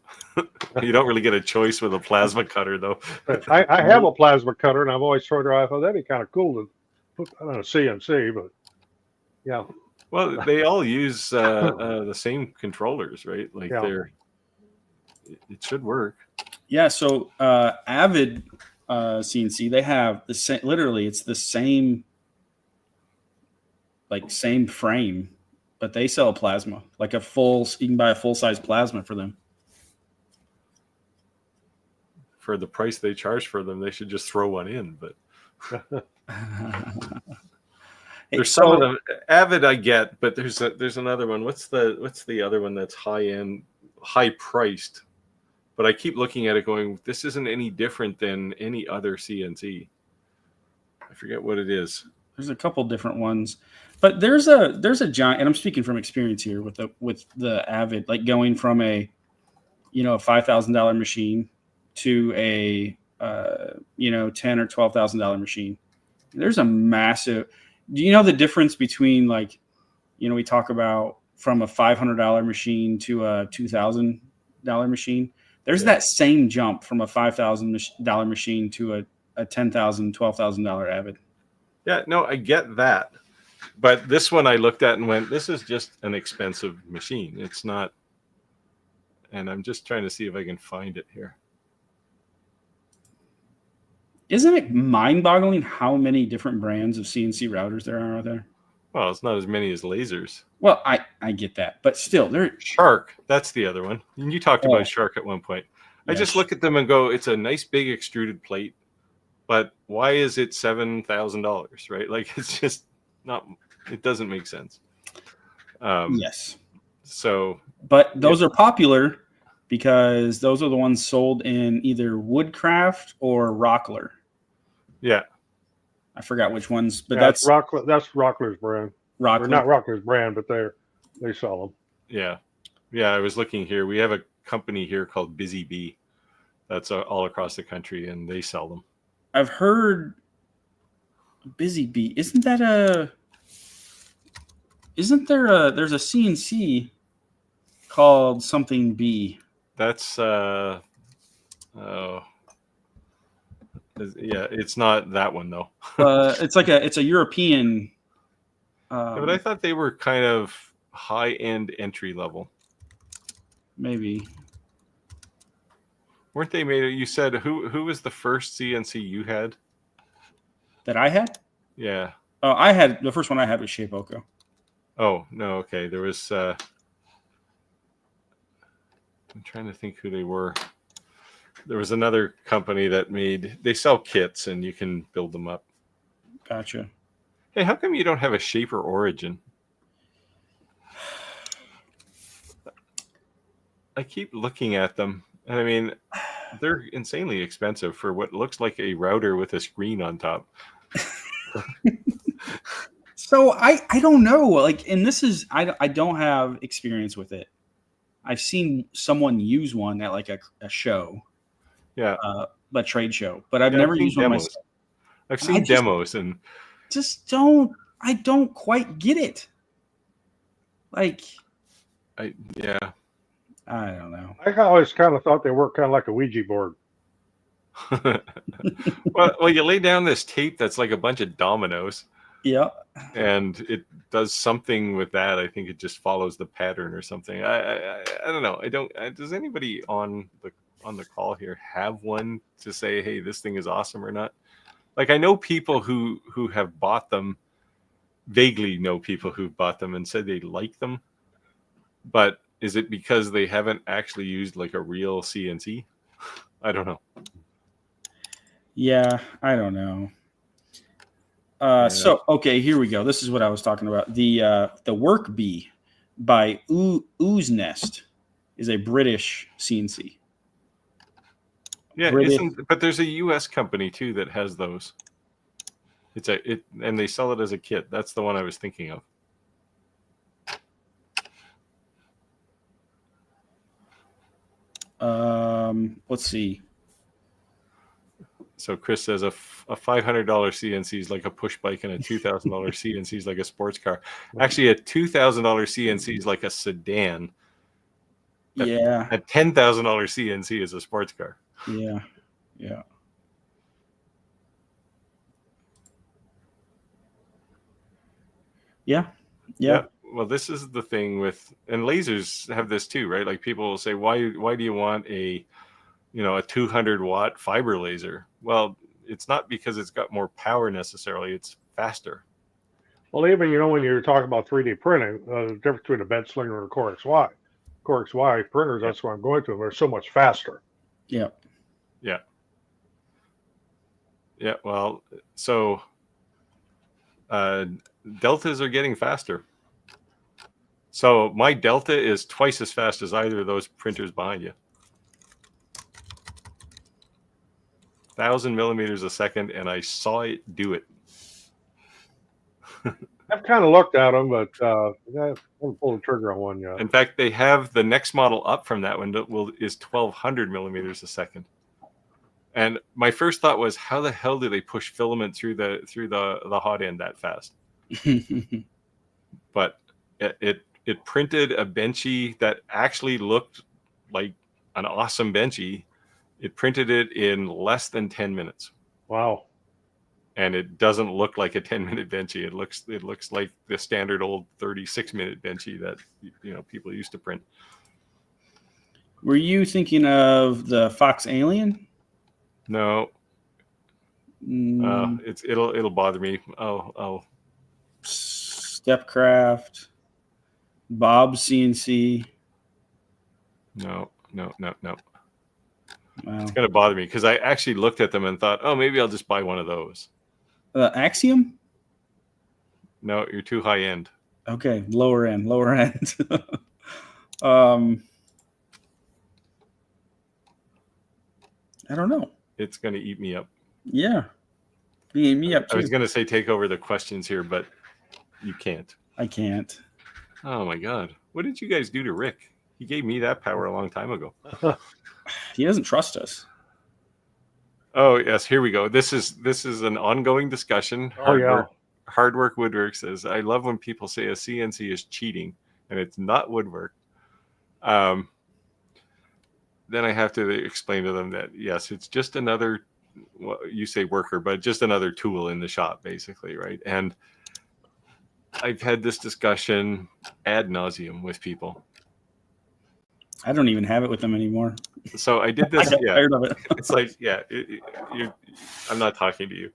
You don't really get a choice with a plasma cutter, though. I have a plasma cutter, and I've always sort of, I thought that'd be kind of cool to put on a CNC, but yeah. Well, they all use the same controllers, right? Like it should work. Yeah. So Avid CNC, they have the same. Literally, it's the same, same frame, but they sell a plasma, like a full. You can buy a full size plasma for them. For the price they charge for them, they should just throw one in. But there's some of them. Avid, I get, but there's another one. What's the other one that's high end, high priced? But I keep looking at it, going, this isn't any different than any other CNC. I forget what it is. There's a couple different ones, but there's a giant. And I'm speaking from experience here with the Avid, like going from a $5,000 machine to a $10,000 or $12,000 machine. There's a massive. Do you know the difference between we talk about from a $500 machine to a $2,000 machine? There's that same jump from a $5,000 machine to a $10,000, $12,000 Avid. Yeah, no, I get that. But this one I looked at and went, this is just an expensive machine. It's not. And I'm just trying to see if I can find it here. Isn't it mind-boggling how many different brands of CNC routers there are out there? Well, it's not as many as lasers. Well, I get that, but still, they're Shark. That's the other one. And you talked about Shark at one point. I just look at them and go, it's a nice big extruded plate, but why is it $7,000? Right? Like it's just not. It doesn't make sense. Yes. So, but those are popular because those are the ones sold in either Woodcraft or Rockler. Yeah. I forgot which ones, but that's Rockler's brand. Rockler. Or not Rockler's brand, but they sell them. Yeah. Yeah, I was looking here. We have a company here called Busy Bee. That's all across the country, and they sell them. I've heard Busy Bee. Isn't there there's a CNC called something B? That's it's not that one though. It's a European. But I thought they were kind of high-end entry level. Maybe. Weren't they made? You said who was the first CNC you had? That I had? Yeah. Oh, I had the first one I had was Shapeoko. Oh no, okay. There was. I'm trying to think who they were. There was another company that they sell kits and you can build them up. Gotcha. Hey, how come you don't have a Shaper Origin? I keep looking at them, and I mean, they're insanely expensive for what looks like a router with a screen on top. So I don't know. And this is I don't have experience with it. I've seen someone use one at a show. Yeah. A trade show. But I've never used one myself. I've seen demos and I don't quite get it. Like, Yeah. I don't know. I always kind of thought they worked kind of like a Ouija board. well, you lay down this tape that's like a bunch of dominoes, Yeah. and it does something with that. I think it just follows the pattern or something. I don't know. I don't. Does anybody on the call here have one to say, hey, this thing is awesome or not? Like, I know people who have bought them, vaguely know people who've bought them and said they like them, but is it because they haven't actually used like a real CNC? I don't know. Yeah, I don't know. Yeah. So, okay, here we go. This is what I was talking about. The Work Bee by Ooze Nest is a British CNC. Yeah, British. but there's a US company too that has those. And they sell it as a kit. That's the one I was thinking of. Let's see. So Chris says a $500 CNC is like a push bike, and a $2,000 CNC is like a sports car. Actually, a $2,000 CNC is like a sedan. Yeah. A $10,000 CNC is a sports car. Yeah. Yeah. Yeah. Yeah. Well, this is the thing with, and lasers have this too, right? Like, people will say, why do you want a 200-watt fiber laser? Well, it's not because it's got more power necessarily. It's faster. Well, even, when you're talking about 3D printing, the difference between a bed slinger and a Core XY. Core XY printers, that's what I'm going to. They're so much faster. Yeah. Yeah. Yeah. Well, so deltas are getting faster. So my delta is twice as fast as either of those printers behind you. 1,000 millimeters a second, and I saw it do it. I've kind of looked at them, but I haven't pulled the trigger on one yet. In fact, they have the next model up from that one is 1,200 millimeters a second. And my first thought was, how the hell do they push filament through the hot end that fast? But it printed a benchy that actually looked like an awesome benchy. It printed it in less than 10 minutes. Wow. And it doesn't look like a 10-minute benchy. It looks like the standard old 36-minute benchy that people used to print. Were you thinking of the Fox Alien? No. It'll bother me. Oh. Stepcraft, Bob CNC. No. Wow. It's going to bother me because I actually looked at them and thought, oh, maybe I'll just buy one of those. Axiom? No, you're too high end. Okay, lower end. I don't know. It's going to eat me up. Yeah. Eating me up too. I was going to say take over the questions here, but you can't. I can't. Oh my God. What did you guys do to Rick? He gave me that power a long time ago. He doesn't trust us. Oh yes, here we go. This is an ongoing discussion. Hard Work Woodwork says, I love when people say a CNC is cheating and it's not woodwork. Then I have to explain to them that yes, it's just another, you say worker, but just another tool in the shop, basically, right? And I've had this discussion ad nauseum with people. I don't even have it with them anymore. So I did this. I got tired of it. It's like, I'm not talking to you.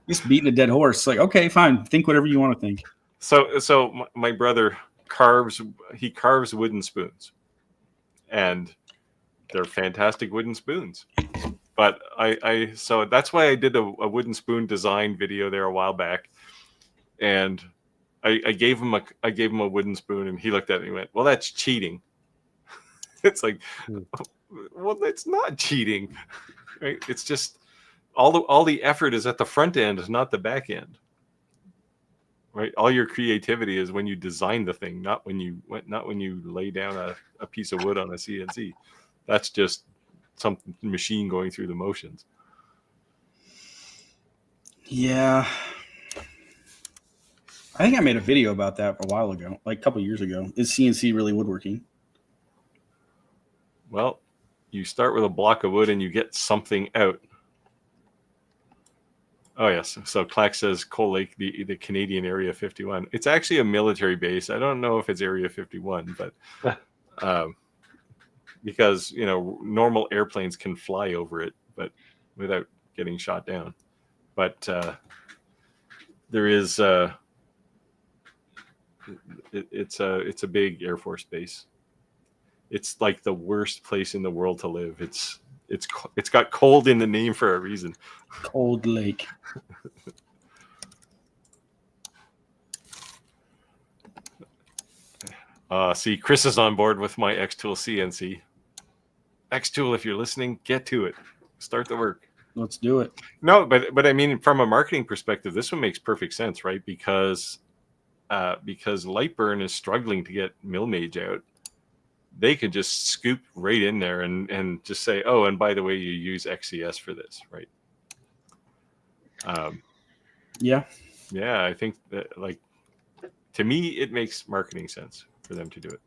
Just beating a dead horse. Like, okay, fine. Think whatever you want to think. So my brother carves wooden spoons, and they're fantastic wooden spoons. But so that's why I did a wooden spoon design video there a while back, and I gave him a wooden spoon, and he looked at it and he went, "Well, that's cheating." It's like, well, it's not cheating, right? It's just all the effort is at the front end, not the back end, right? All your creativity is when you design the thing, not when you lay down a piece of wood on a CNC. That's just some machine going through the motions. Yeah. I think I made a video about that a while ago, like a couple years ago. Is CNC really woodworking? Well, you start with a block of wood and you get something out. Oh, yes. So Clack says Coal Lake, the Canadian Area 51. It's actually a military base. I don't know if it's Area 51, but because, normal airplanes can fly over it, but without getting shot down. But there is it's a big Air Force base. It's like the worst place in the world to live. It's got cold in the name for a reason. Cold Lake. See, Chris is on board with my Xtool CNC. Xtool, if you're listening, get to it. Start the work. Let's do it. No, but I mean, from a marketing perspective, this one makes perfect sense, right? Because Lightburn is struggling to get Millmage out. They could just scoop right in there and just say, oh, and by the way, you use XCS for this, right? Yeah. Yeah, I think that, to me, it makes marketing sense for them to do it.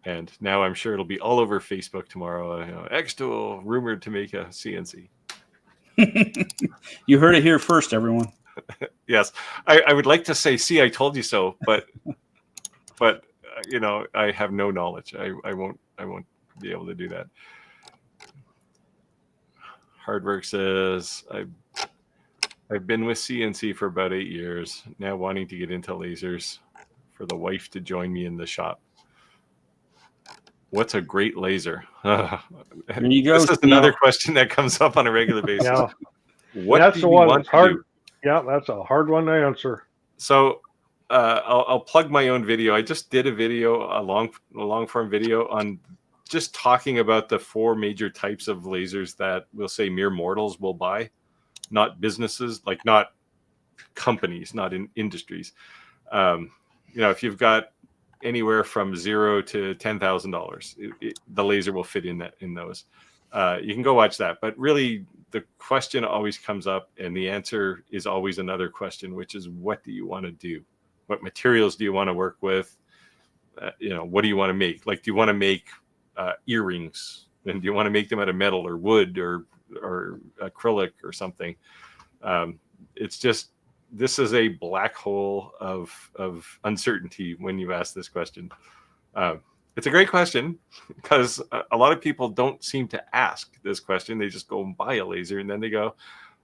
And now I'm sure it'll be all over Facebook tomorrow. Xtool rumored to make a CNC. You heard it here first, everyone. Yes, I would like to say, see, I told you so, but I have no knowledge. I won't be able to do that. Hardwork says I've been with CNC for about 8 years now, wanting to get into lasers for the wife to join me in the shop. What's a great laser? There you go. This is another question that comes up on a regular basis. Yeah. What That's do the you one want that's to hard. do? Yeah, that's a hard one to answer. So I'll plug my own video. I just did a video, a long form video on just talking about the 4 major types of lasers that we'll say mere mortals will buy, not businesses, like not companies, not in industries. If you've got anywhere from $0 to $10,000, the laser will fit in those. You can go watch that, but really the question always comes up, and the answer is always another question, which is, what do you want to do? What materials do you want to work with? What do you want to make? Like, do you want to make earrings? And do you want to make them out of metal or wood or acrylic or something? It's just, this is a black hole of uncertainty when you ask this question. It's a great question because a lot of people don't seem to ask this question. They just go and buy a laser, and then they go,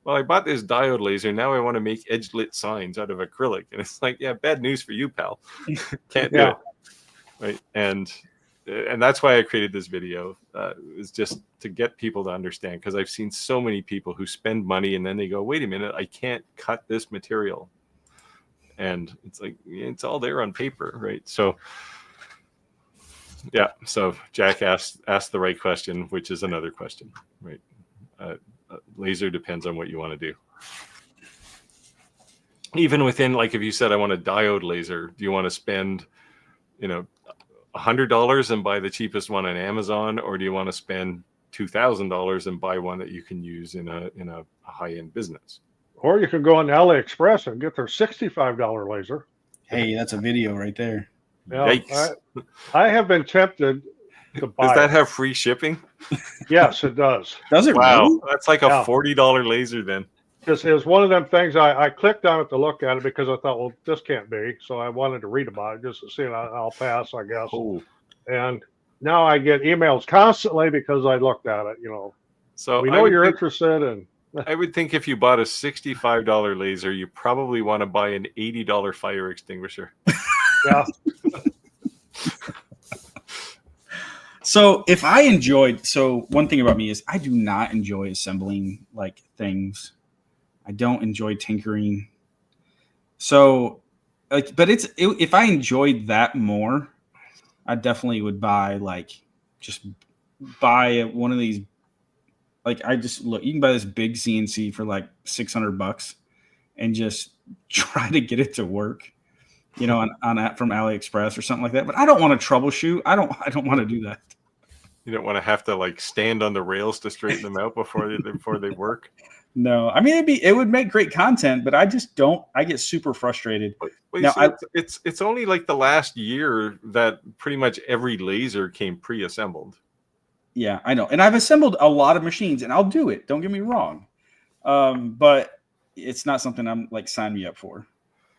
well, I bought this diode laser. Now I want to make edge-lit signs out of acrylic. And it's like, yeah, bad news for you, pal. Can't do it. Right. And that's why I created this video, is just to get people to understand, because I've seen so many people who spend money and then they go, wait a minute, I can't cut this material. And it's like, it's all there on paper, right? So, yeah. So Jack asked the right question, which is another question, right? Laser depends on what you want to do. Even within, like, if you said, I want a diode laser, do you want to spend, $100 and buy the cheapest one on Amazon, or do you want to spend $2,000 and buy one that you can use in a high-end business? Or you can go on AliExpress and get their $65 laser. Hey, that's a video right there. Yeah, Yikes. I have been tempted to buy. Does that it. have free shipping? Yes, it does. Does it Wow, really? that's like a $40 laser then. It was one of them things. I clicked on it to look at it because I thought, well, this can't be. So I wanted to read about it just to see. I'll pass, I guess. Oh. And now I get emails constantly because I looked at it. So we know you're interested in. I would think if you bought a $65 laser, you probably want to buy an $80 fire extinguisher. Yeah. So one thing about me is I do not enjoy assembling like things. I don't enjoy tinkering. So, if I enjoyed that more, I definitely would buy one of these. Like, you can buy this big CNC for like $600 and just try to get it to work, from AliExpress or something like that. But I don't want to troubleshoot. I don't want to do that. You don't want to have to stand on the rails to straighten them out before they work. No, I mean it would make great content, but I just don't. I get super frustrated. Well, Now, it's only like the last year that pretty much every laser came pre-assembled. Yeah, I know, and I've assembled a lot of machines, and I'll do it. Don't get me wrong, but it's not something I'm like sign me up for.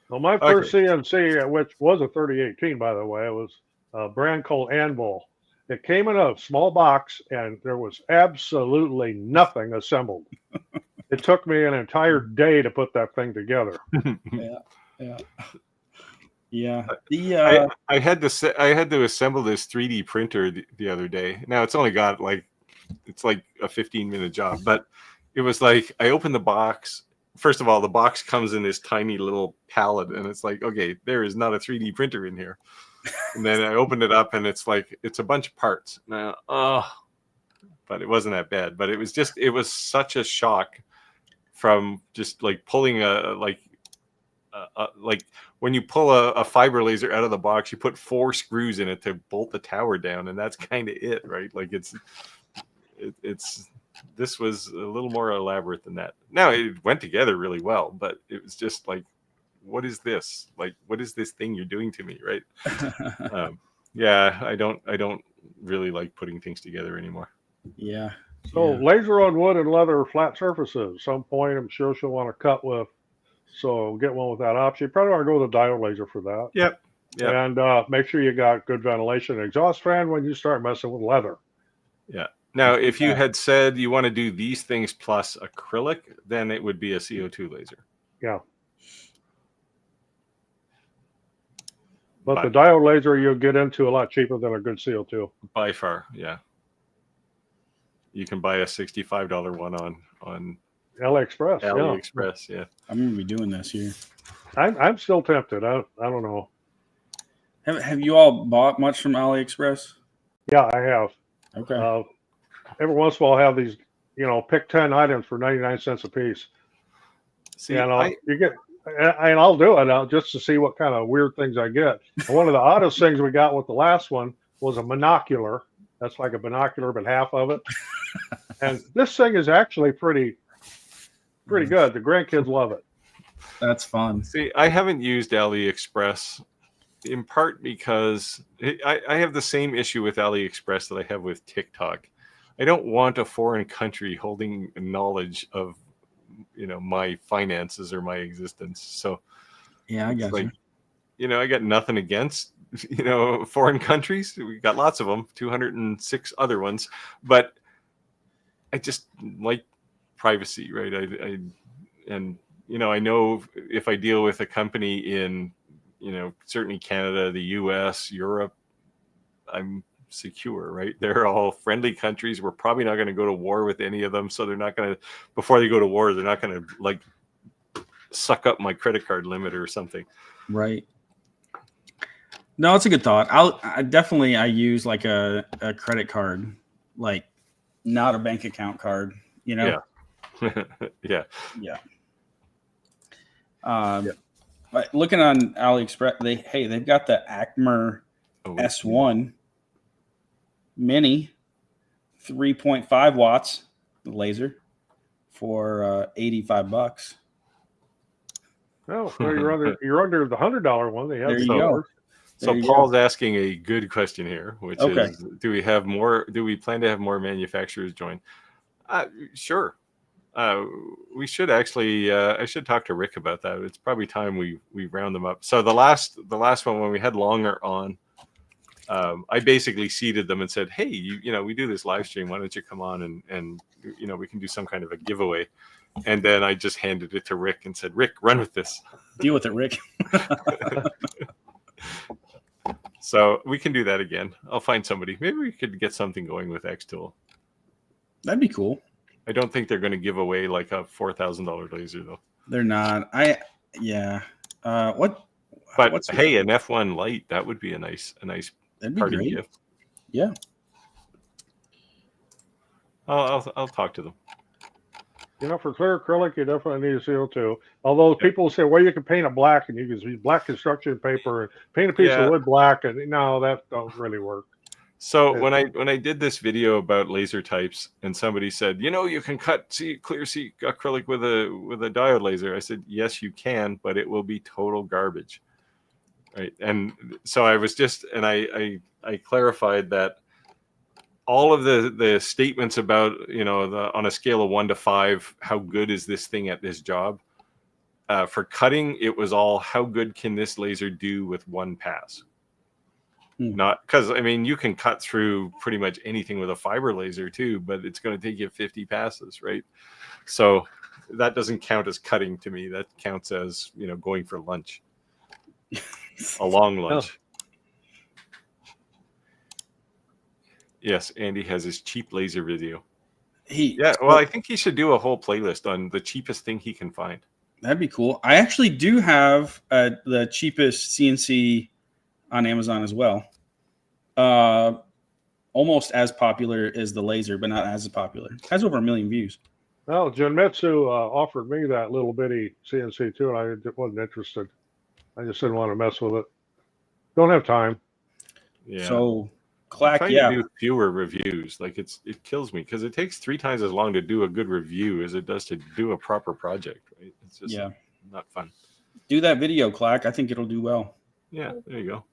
Well, my first CNC, which was a 3018, by the way, it was a brand called Anvil. It came in a small box, and there was absolutely nothing assembled. It took me an entire day to put that thing together. Yeah. I had to assemble this 3D printer the other day. Now it's only got it's like a 15-minute job, but it was like I opened the box. First of all, the box comes in this tiny little pallet, and it's like, okay, there is not a 3D printer in here. And then I opened it up, and it's like it's a bunch of parts. Now, but it wasn't that bad. But it was such a shock from just like pulling like when you pull a fiber laser out of the box, you put 4 screws in it to bolt the tower down, and that's kind of it, right? Like this was a little more elaborate than that. Now it went together really well, but it was just like, what is this? Like, what is this thing you're doing to me, right? Yeah, I don't really like putting things together anymore. Yeah. So laser on wood and leather flat surfaces. Some point, I'm sure she'll want to cut with. So get one with that option. You probably want to go with a diode laser for that. Yep. And make sure you got good ventilation and exhaust fan when you start messing with leather. Yeah. Now, if you had said you want to do these things plus acrylic, then it would be a CO2 laser. Yeah. But the diode laser you'll get into a lot cheaper than a good CO2. By far, yeah. You can buy a $65 one on AliExpress. AliExpress, yeah. I'm gonna be doing this here. I'm still tempted. I don't know. Have you all bought much from AliExpress? Yeah, I have. Okay. Every once in a while, I'll have these, pick 10 items for 99 cents a piece. See, you get, and I'll do it just to see what kind of weird things I get. And one of the oddest things we got with the last one was a monocular. That's like a binocular, but half of it. And this thing is actually pretty good. The grandkids love it. That's fun. See, I haven't used AliExpress in part because I have the same issue with AliExpress that I have with TikTok. I don't want a foreign country holding knowledge of, my finances or my existence. So yeah, I got you. I got nothing against, foreign countries. We got lots of them, 206 other ones, but I just like privacy, right? I know if I deal with a company in, certainly Canada, the US, Europe, I'm secure, right? They're all friendly countries. We're probably not going to go to war with any of them. So they're not going to, before they go to war, they're not going to suck up my credit card limit or something. Right. No, it's a good thought. I use like a credit card, like not a bank account card, Yeah. Yeah. But looking on AliExpress, they've got the Acmer S1 Mini 3.5 watts laser for $85. Oh, well, you're under the $100 one. They have. There you go. So Paul's asking a good question here, which is, do we plan to have more manufacturers join? Sure. We should actually, I should talk to Rick about that. It's probably time we round them up. So the last one, when we had Longer on, I basically seeded them and said, hey, we do this live stream. Why don't you come on and we can do some kind of a giveaway. And then I just handed it to Rick and said, Rick, run with this. Deal with it, Rick. So we can do that again. I'll find somebody. Maybe we could get something going with Xtool. That'd be cool. I don't think they're going to give away like a $4,000 laser though. They're not. But hey, an F1 Lite, that would be a nice party great. gift. Yeah. I'll talk to them. For clear acrylic, you definitely need a CO2. Although people say, well, you can paint it black and you can use black construction paper and paint a piece of wood black, and no, that don't really work. So when I did this video about laser types, and somebody said, you can cut clear acrylic with a diode laser, I said, yes, you can, but it will be total garbage, right? And so I was I clarified that all of the statements about on a scale of 1 to 5, how good is this thing at this job? For cutting, it was all how good can this laser do with one pass. Not because you can cut through pretty much anything with a fiber laser too, but it's going to take you 50 passes, right? So that doesn't count as cutting to me. That counts as going for lunch, a long lunch. Yes, Andy has his cheap laser video. I think he should do a whole playlist on the cheapest thing he can find. That'd be cool. I actually do have the cheapest CNC on Amazon as well. Almost as popular as the laser, but not as popular. It has over 1 million views. Well, Genmitsu offered me that little bitty CNC too, and I wasn't interested. I just didn't want to mess with it. Don't have time. Yeah. So Clack, to do fewer reviews. Like it kills me because it takes 3 times as long to do a good review as it does to do a proper project. Right? It's just not fun. Do that video, Clack. I think it'll do well. Yeah, there you go.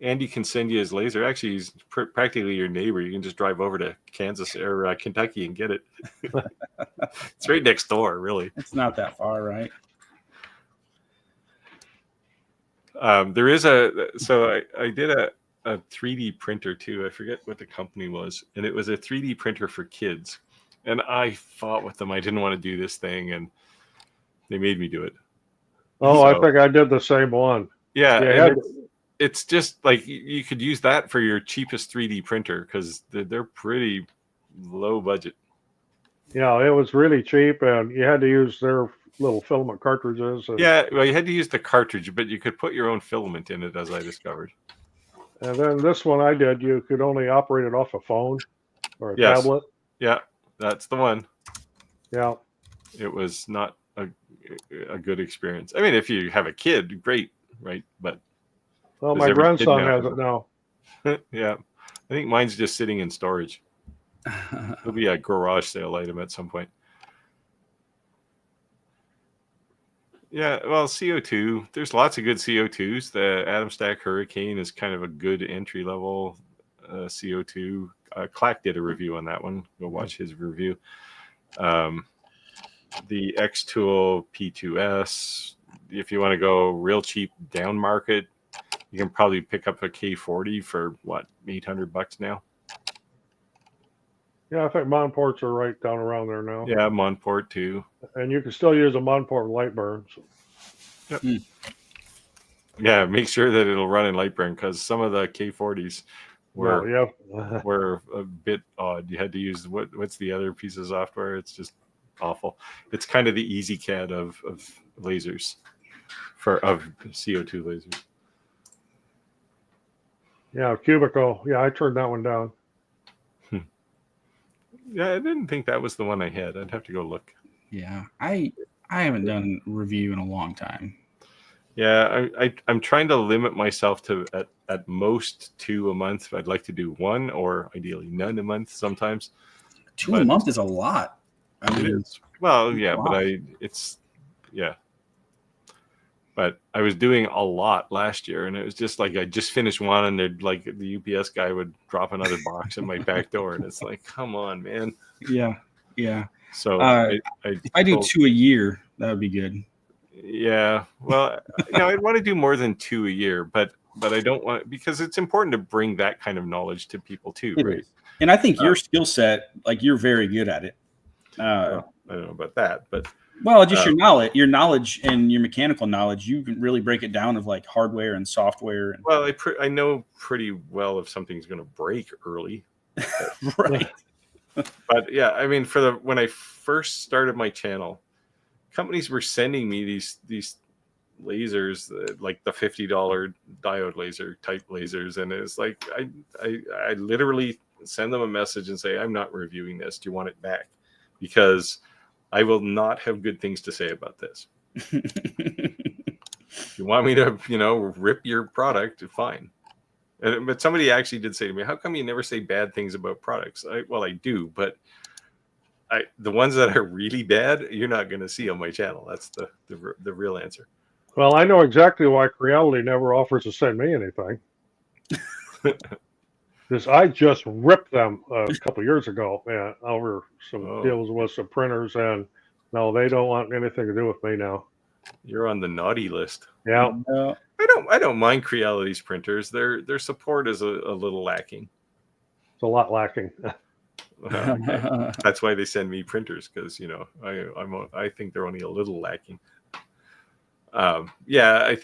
Andy can send you his laser. Actually, he's practically your neighbor. You can just drive over to Kansas or Kentucky and get it. It's right next door, really. It's not that far, right? There is I did a 3D printer too. I forget what the company was. And it was a 3D printer for kids. And I fought with them. I didn't want to do this thing. And they made me do it. Oh, I think I did the same one. Yeah. It's just like you could use that for your cheapest 3D printer because they're pretty low budget. Yeah, it was really cheap, and you had to use their little filament cartridges. You had to use the cartridge, but you could put your own filament in it, as I discovered. And then this one I did, you could only operate it off a phone or a tablet. Yeah, that's the one. Yeah. It was not a good experience. I mean, if you have a kid, great, right? But well, my grandson has it now. Yeah. I think mine's just sitting in storage. It'll be a garage sale item at some point. Yeah, well, CO2. There's lots of good CO2s. The Atom Stack Hurricane is kind of a good entry-level CO2. Clack did a review on that one. Go watch his review. The Xtool P2S. If you want to go real cheap down market, you can probably pick up a K40 for what, $800 now. Yeah, I think Monports are right down around there now. Yeah, Monport too. And you can still use a Monport in Lightburn. So. Yep. Yeah, make sure that it'll run in Lightburn because some of the K40s were a bit odd. You had to use what's the other piece of software? It's just awful. It's kind of the EasyCAD of lasers of CO2 lasers. Yeah, Cubicle. Yeah, I turned that one down. Yeah, I didn't think that was the one I had. I'd have to go look. Yeah, I haven't done a review in a long time. Yeah, I'm trying to limit myself to at most 2 a month. I'd like to do 1 or ideally none a month sometimes. 2 a month is a lot. I mean, it is. Well, yeah, but But I was doing a lot last year, and it was just like I just finished one, and they'd like the UPS guy would drop another box in my back door, and it's like, come on, man. Yeah. So if I do 2 a year, that would be good. Yeah. Well, I'd want to do more than 2 a year, but I don't want, because it's important to bring that kind of knowledge to people too, right? Is. And I think your skill set, like you're very good at it. I don't know about that, but. Well, just your knowledge and your mechanical knowledge, you can really break it down of like hardware and software. Well, I know pretty well if something's going to break early. Right. But yeah, I mean, when I first started my channel, companies were sending me these lasers, like the $50 diode laser type lasers. And it's like, I literally send them a message and say, I'm not reviewing this. Do you want it back? Because I will not have good things to say about this. If you want me to, rip your product, fine. But somebody actually did say to me, "How come you never say bad things about products?" Well, I do, but the ones that are really bad, you're not going to see on my channel. That's the real answer. Well, I know exactly why Creality never offers to send me anything. Because I just ripped them a couple years ago, over some deals with some printers, and no, they don't want anything to do with me now. You're on the naughty list. Yeah. I don't mind Creality's printers. Their support is a little lacking. It's a lot lacking. Okay. That's why they send me printers, because I think they're only a little lacking. Yeah,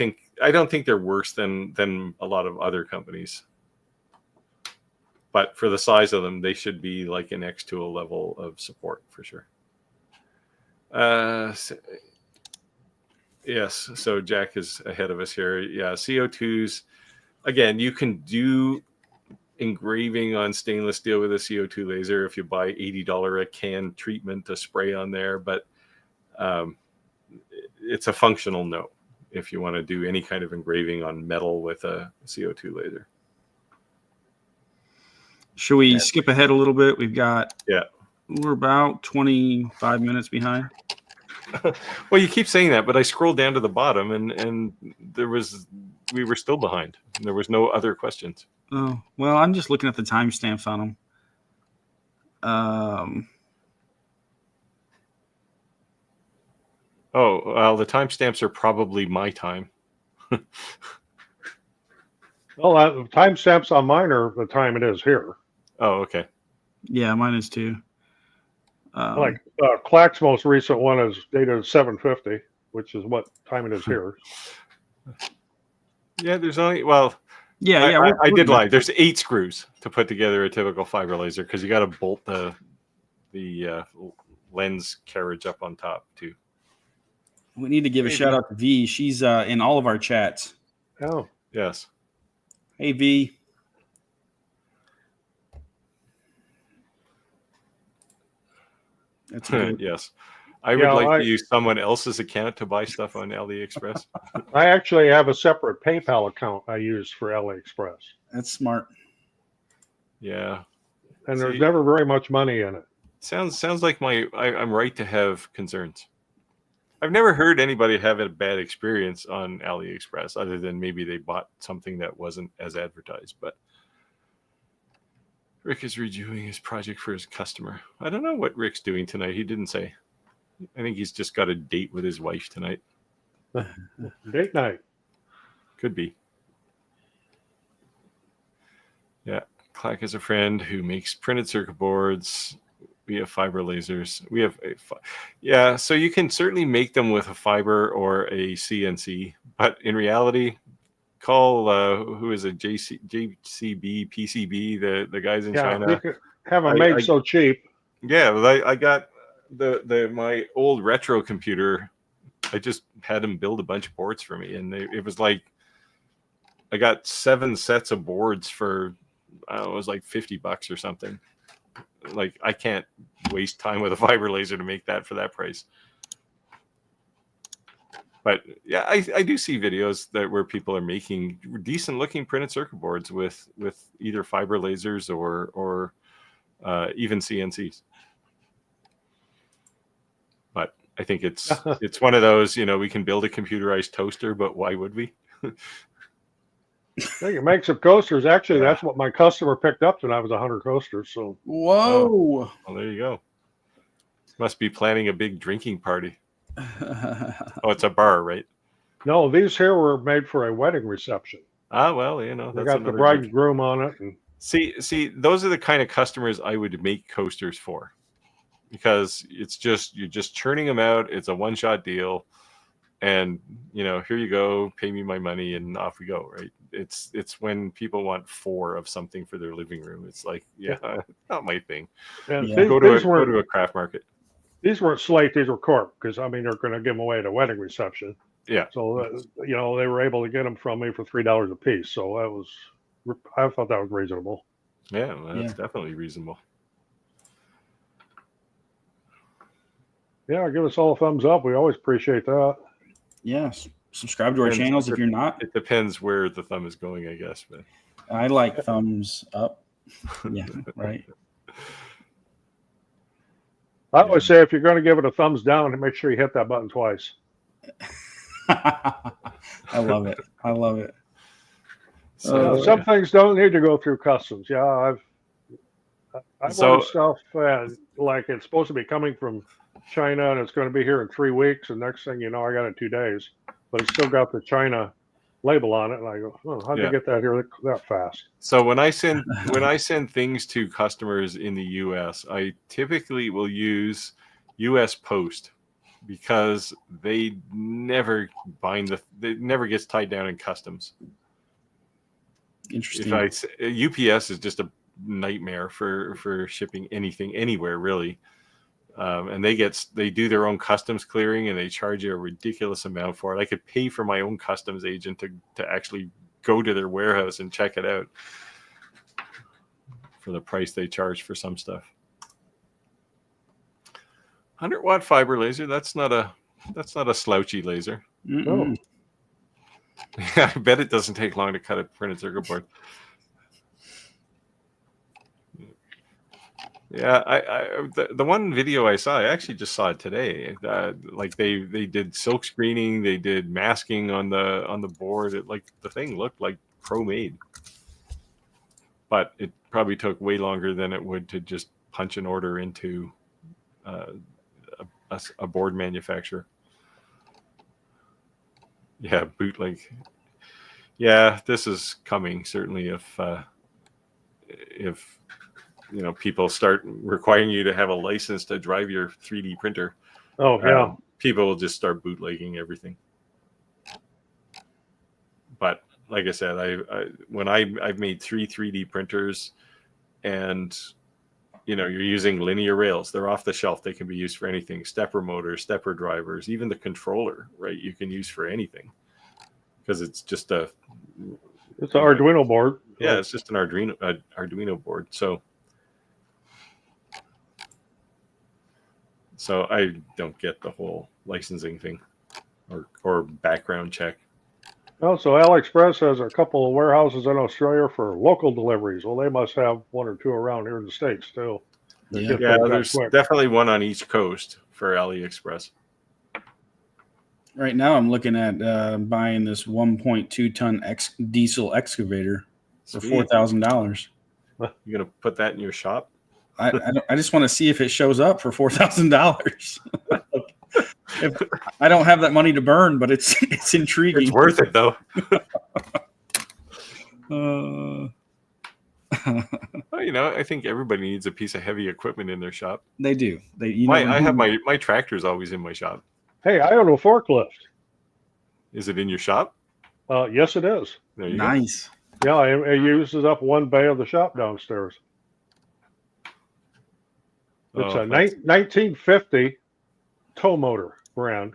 I don't think they're worse than a lot of other companies. But for the size of them, they should be like an Xtool level of support for sure. Yes, so Jack is ahead of us here. Yeah, CO2s. Again, you can do engraving on stainless steel with a CO2 laser if you buy $80 a can treatment to spray on there. But it's a functional no if you want to do any kind of engraving on metal with a CO2 laser. Should we skip ahead a little bit? We're about 25 minutes behind. Well, you keep saying that, but I scrolled down to the bottom and we were still behind. There was no other questions. Oh, well, I'm just looking at the timestamps on them. Oh, well, the timestamps are probably my time. Well, the timestamps on mine are the time it is here. Oh, okay. Yeah, mine is too. Clack's most recent one is dated 7:50, which is what time it is here. Yeah, there's only I did lie. There's 8 screws to put together a typical fiber laser, because you got to bolt the lens carriage up on top too. We need to give a shout out to V. She's in all of our chats. Oh, yes. Hey, V. That's good. Yes. I would like to use someone else's account to buy stuff on AliExpress. I actually have a separate PayPal account I use for AliExpress. That's smart. Yeah. And there's never very much money in it. Sounds like I'm right to have concerns. I've never heard anybody have a bad experience on AliExpress, other than maybe they bought something that wasn't as advertised. But Rick is redoing his project for his customer. I don't know what Rick's doing tonight. He didn't say. I think he's just got a date with his wife tonight. Date night. Could be. Yeah. Clack is a friend who makes printed circuit boards. We have fiber lasers. We have so you can certainly make them with a fiber or a CNC, but in reality, call who is it, JCB, PCB, the guys in China. You could have them made so cheap. Yeah, I got my old retro computer. I just had them build a bunch of boards for me, and it was like I got 7 sets of boards for it was like $50 or something. Like, I can't waste time with a fiber laser to make that for that price. But yeah, I do see videos where people are making decent looking printed circuit boards with either fiber lasers or even CNCs. But I think it's one of those, we can build a computerized toaster, but why would we? You can make some coasters. Actually, that's what my customer picked up tonight, was 100 coasters. So whoa. Well, there you go. Must be planning a big drinking party. Oh, it's a bar, right? No, these here were made for a wedding reception. Ah, well, they got the bride and groom on it. And see, those are the kind of customers I would make coasters for, because you're just churning them out. It's a one-shot deal, and here you go, pay me my money, and off we go, right? It's when people want 4 of something for their living room. It's like, not my thing. And go to a craft market. These weren't slate; these were cork, because they're going to give them away at a wedding reception. Yeah. So they were able to get them from me for $3 a piece. So I thought that was reasonable. Yeah, that's definitely reasonable. Yeah, give us all a thumbs up. We always appreciate that. Yes. Subscribe to our channels if you're not. It depends where the thumb is going, I guess. But I like thumbs up. Yeah, right. I always say if you're going to give it a thumbs down, make sure you hit that button twice. I love it. I love it. So Some things don't need to go through customs. Yeah, I've ordered stuff like it's supposed to be coming from China and it's going to be here in 3 weeks, and next thing you know, I got it in 2 days, but it's still got the China label on it, and I go, oh, how'd you get that here that fast? So when I send things to customers in the U.S., I typically will use U.S. Post because they never it never gets tied down in customs. Interesting. UPS is just a nightmare for shipping anything anywhere really, and they do their own customs clearing and they charge you a ridiculous amount for it. I could pay for my own customs agent to actually go to their warehouse and check it out for the price they charge for some stuff. 100-watt fiber laser, that's not a slouchy laser. No. I bet it doesn't take long to cut a printed circuit board. Yeah, the one video I saw, I actually just saw it today. Like they did silk screening, they did masking on the board. The thing looked like pro made, but it probably took way longer than it would to just punch an order into a board manufacturer. Yeah, bootleg. Yeah, this is coming certainly if people start requiring you to have a license to drive your 3D printer. Oh yeah, people will just start bootlegging everything. But like I said, I've made 3 3D printers, and you're using linear rails. They're off the shelf. They can be used for anything. Stepper motors, stepper drivers, even the controller, right? You can use for anything because it's just it's an Arduino board. Yeah, it's just an Arduino board. So I don't get the whole licensing thing or background check. Oh, so AliExpress has a couple of warehouses in Australia for local deliveries. Well, they must have 1 or 2 around here in the States too. Yeah, there's definitely one on each coast for AliExpress. Right now, I'm looking at buying this 1.2 ton diesel excavator for $4,000. You gonna put that in your shop? I just want to see if it shows up for $4,000. I don't have that money to burn, but it's intriguing. It's worth it though. Well, I think everybody needs a piece of heavy equipment in their shop. They do. I have my tractor's always in my shop. Hey, I own a forklift. Is it in your shop? Yes, it is. There you nice. Go. Yeah, it uses up 1 bay of the shop downstairs. It's a 1950 tow motor brand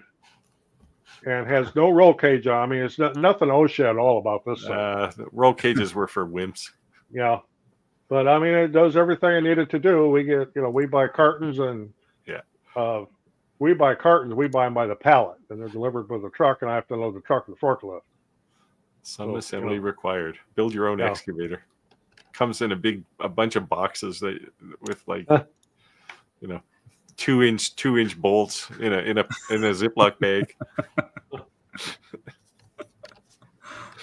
and has no roll cage on. I mean, it's nothing OSHA at all about this thing. Roll cages were for wimps. Yeah. But I mean, it does everything it needed to do. We get, we buy cartons and we buy cartons. We buy them by the pallet and they're delivered with a truck, and I have to load the truck with the forklift. Some assembly required. Build your own excavator. Comes in a bunch of boxes with 2-inch bolts in a Ziploc bag.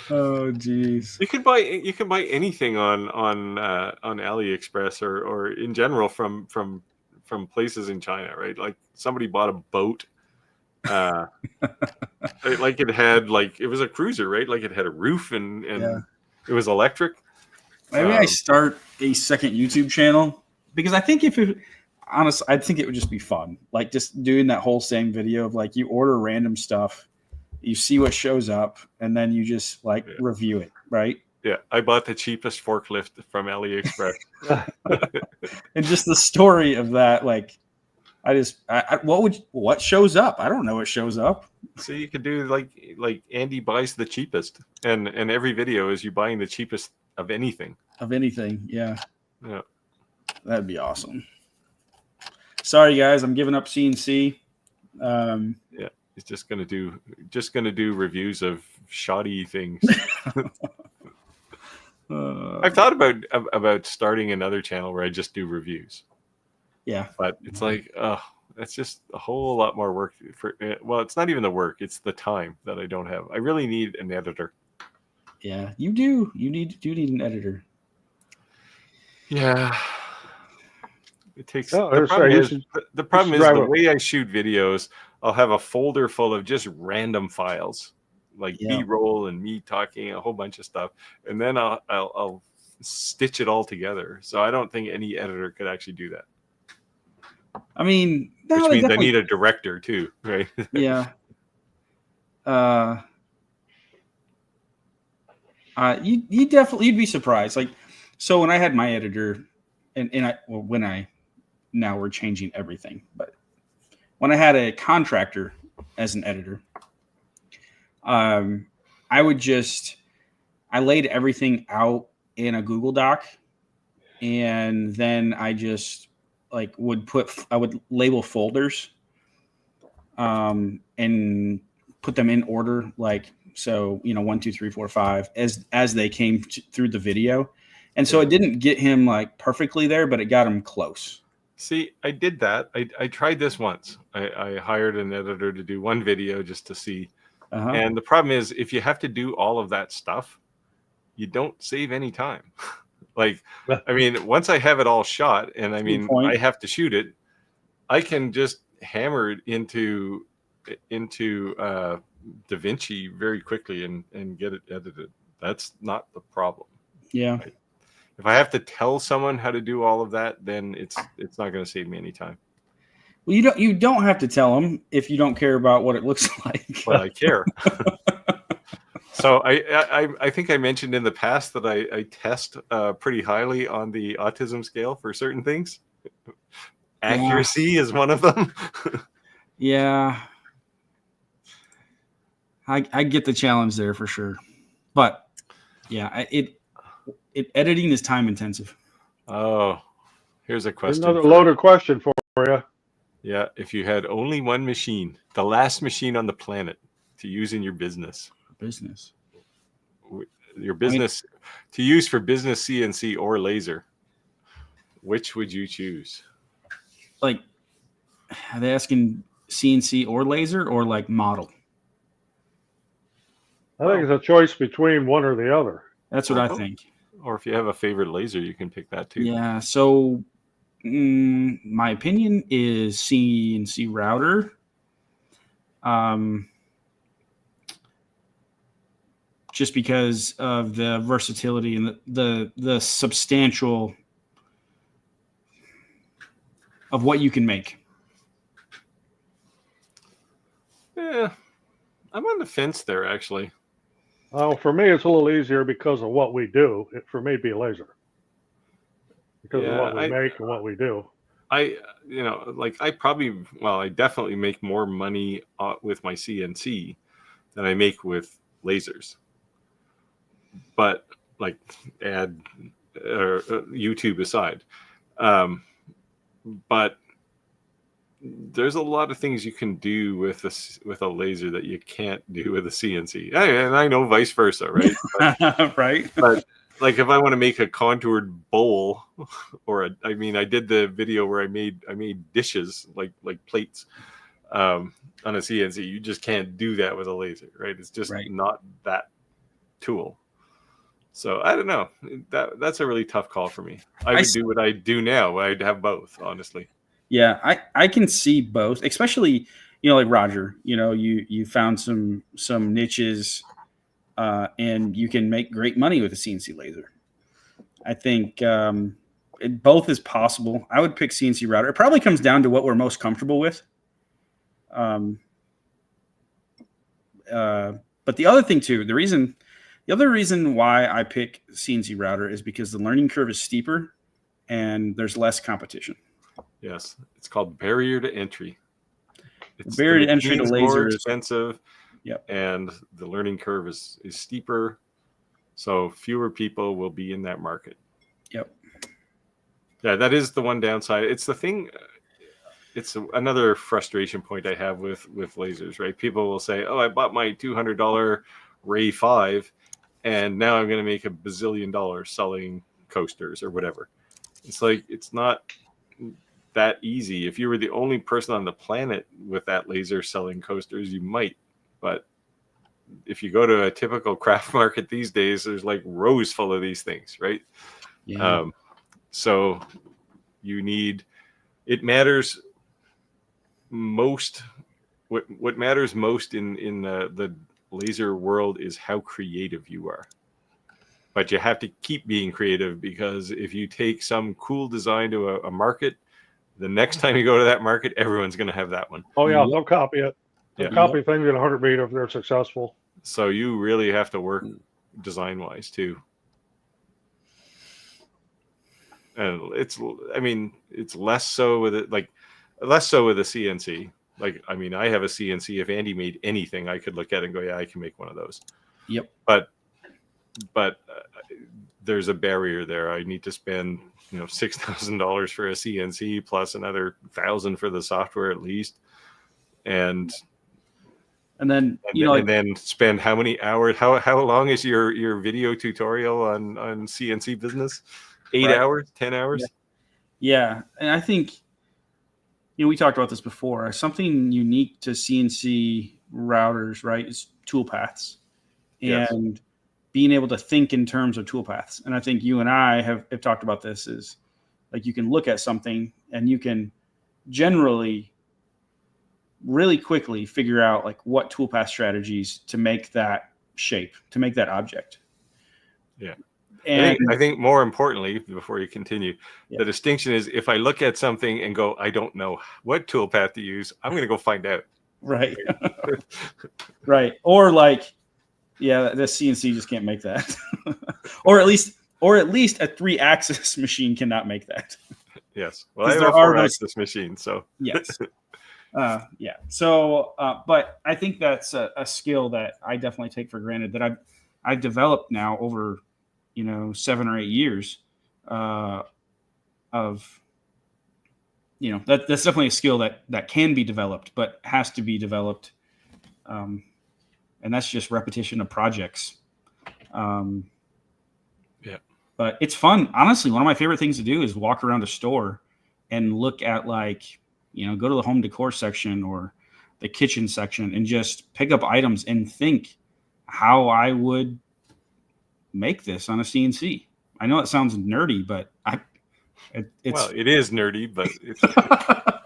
Oh geez. You can buy anything on AliExpress or in general from places in China, right? Like somebody bought a boat. It was a cruiser, right? Like it had a roof and it was electric. Maybe I start a second YouTube channel because I think honestly, I think it would just be fun. Like just doing that whole same video of like you order random stuff, you see what shows up, and then you just review it, right? Yeah, I bought the cheapest forklift from AliExpress. And just the story of that, what shows up? I don't know what shows up. So you could do like Andy buys the cheapest, and every video is you buying the cheapest of anything. Of anything, yeah. Yeah. That'd be awesome. Sorry guys, I'm giving up CNC. Yeah, he's just gonna do reviews of shoddy things. I've thought about starting another channel where I just do reviews. Yeah. But it's like, oh, that's just a whole lot more work. Well, it's not even the work; it's the time that I don't have. I really need an editor. Yeah, you do. You need an editor. Yeah. It takes. Oh, The problem is should the way I shoot videos. I'll have a folder full of just random files, like B-roll and me talking, a whole bunch of stuff, and then I'll stitch it all together. So I don't think any editor could actually do that. I mean, which means I need a director too, right? Yeah. You'd be surprised. Like, so when I had my editor, now we're changing everything, but when I had a contractor as an editor, I laid everything out in a Google Doc, and then I just I would label folders, and put them in order, like, so, 1, 2, 3, 4, 5, as they came through the video. And so it didn't get him like perfectly there, but it got him close. See, I did that. I tried this once. I hired an editor to do one video just to see. And the problem is, if you have to do all of that stuff, you don't save any time. Like, I mean, once I have it all shot, and I mean, I have to shoot it, I can just hammer it into DaVinci very quickly and get it edited. That's not the problem. Yeah. Right? If I have to tell someone how to do all of that, then it's not going to save me any time. Well, you don't have to tell them if you don't care about what it looks like. Well, I care. So I think I mentioned in the past that I test pretty highly on the autism scale for certain things. Accuracy is one of them. Yeah. I get the challenge there for sure. But yeah, editing is time intensive. Oh, here's a question. Another loaded question for you. Yeah, if you had only one machine, the last machine on the planet to use in your business. Your business to use for business CNC or laser, which would you choose? Like, are they asking CNC or laser or like model? I think it's a choice between one or the other. That's what I think. Or if you have a favorite laser, you can pick that too. Yeah. So, my opinion is CNC router. Just because of the versatility and the substantial of what you can make. Yeah, I'm on the fence there, actually. Oh, for me, it's a little easier because of what we do. For me, it'd be a laser. Because of what we make and what we do. I definitely make more money with my CNC than I make with lasers. But like, add YouTube aside, but there's a lot of things you can do with a laser that you can't do with a CNC, and I know vice versa, right? But, right. But like, if I want to make a contoured bowl, I did the video where I made dishes like plates on a CNC. You just can't do that with a laser, right? It's just not that tool. So I don't know. That's a really tough call for me. I would do what I do now. I'd have both, honestly. Yeah, I can see both, especially, like Roger, you found some niches, and you can make great money with a CNC laser. I think both is possible. I would pick CNC router. It probably comes down to what we're most comfortable with. But the other thing too, the other reason why I pick CNC router is because the learning curve is steeper and there's less competition. Yes, it's called barrier to entry. It's barrier to entry to laser more expensive. Yep. And the learning curve is steeper, so fewer people will be in that market. Yep. Yeah, that is the one downside. It's the thing. It's another frustration point I have with lasers, right? People will say, "Oh, I bought my $200 Ray 5, and now I'm going to make $1 bazillion selling coasters or whatever. It's like, it's not that easy. If you were the only person on the planet with that laser selling coasters, you might. But if you go to a typical craft market these days, there's like rows full of these things, right? Yeah. So you need, it matters most. What matters most in the laser world is how creative you are. But you have to keep being creative, because if you take some cool design to a market, the next time you go to that market, everyone's going to have that one. Oh yeah, Yep. they'll copy it. They'll Yeah. copy things in a heartbeat if they're successful. So you really have to work design wise too. And it's less so with it, like less so with a CNC. Like, I mean, I have a CNC. If Andy made anything, I could look at it and go, yeah, I can make one of those. Yep. But there's a barrier there. I need to spend, $6,000 for a CNC plus another $1,000 for the software at least. And then and then spend how many hours? How long is your video tutorial on CNC business? 8 Right. hours, 10 hours? Yeah, and I think we talked about this before. Something unique to CNC routers, right, is tool paths, Yes. and being able to think in terms of tool paths. And I think you and I have talked about this. Is like, you can look at something and you can generally really quickly figure out like what toolpath strategies to make that shape, to make that object. Yeah. And I think more importantly, before you continue, Yeah. the distinction is, if I look at something and go, I don't know what toolpath to use, I'm going to go find out. right. Right. Or like, yeah, the CNC just can't make that. or at least a 3-axis machine cannot make that. Yes. Well, I 'Cause have a there are 4-axis machine, so Yes. Yeah. So, but I think that's a skill that I definitely take for granted, that I've developed now over, 7 or 8 years, of, that's definitely a skill that can be developed, but has to be developed. And that's just repetition of projects. Yeah. But it's fun. Honestly, one of my favorite things to do is walk around a store and look at, like, go to the home decor section or the kitchen section and just pick up items and think how I would make this on a CNC. I know it sounds nerdy, but it's it is nerdy, but it's,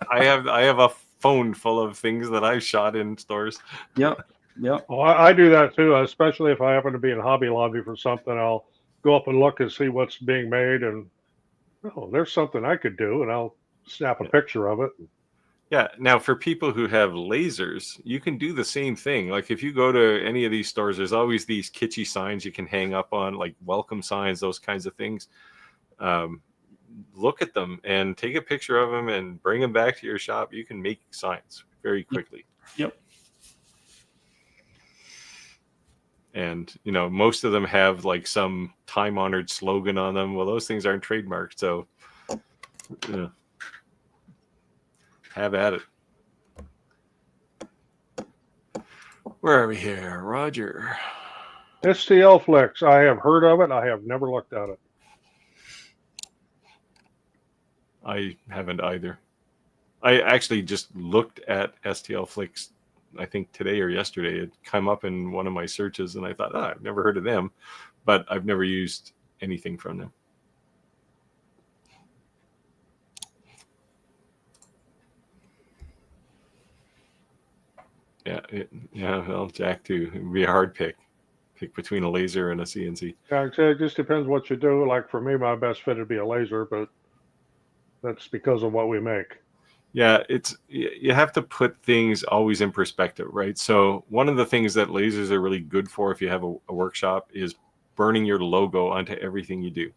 I have a phone full of things that I've shot in stores. Yep. Oh, I do that too, especially if I happen to be in Hobby Lobby for something. I'll go up and look and see what's being made, and there's something I could do, and I'll snap a picture of it. Yeah. Now, for people who have lasers, you can do the same thing. Like, if you go to any of these stores, there's always these kitschy signs you can hang up on, like welcome signs, those kinds of things. Look at them and take a picture of them and bring them back to your shop. You can make signs very quickly. Yep. And, most of them have like some time-honored slogan on them. Well, those things aren't trademarked, so have at it. Where are we here? Roger. STL Flex. I have heard of it. I have never looked at it. I haven't either. I actually just looked at STL Flicks, I think today or yesterday. It came up in one of my searches, and I thought, I've never heard of them, but I've never used anything from them. Well, Jack too. It would be a hard pick between a laser and a CNC. Yeah, it just depends what you do. Like, for me, my best fit would be a laser, but that's because of what we make. Yeah, you have to put things always in perspective, right? So one of the things that lasers are really good for, if you have a workshop, is burning your logo onto everything you do.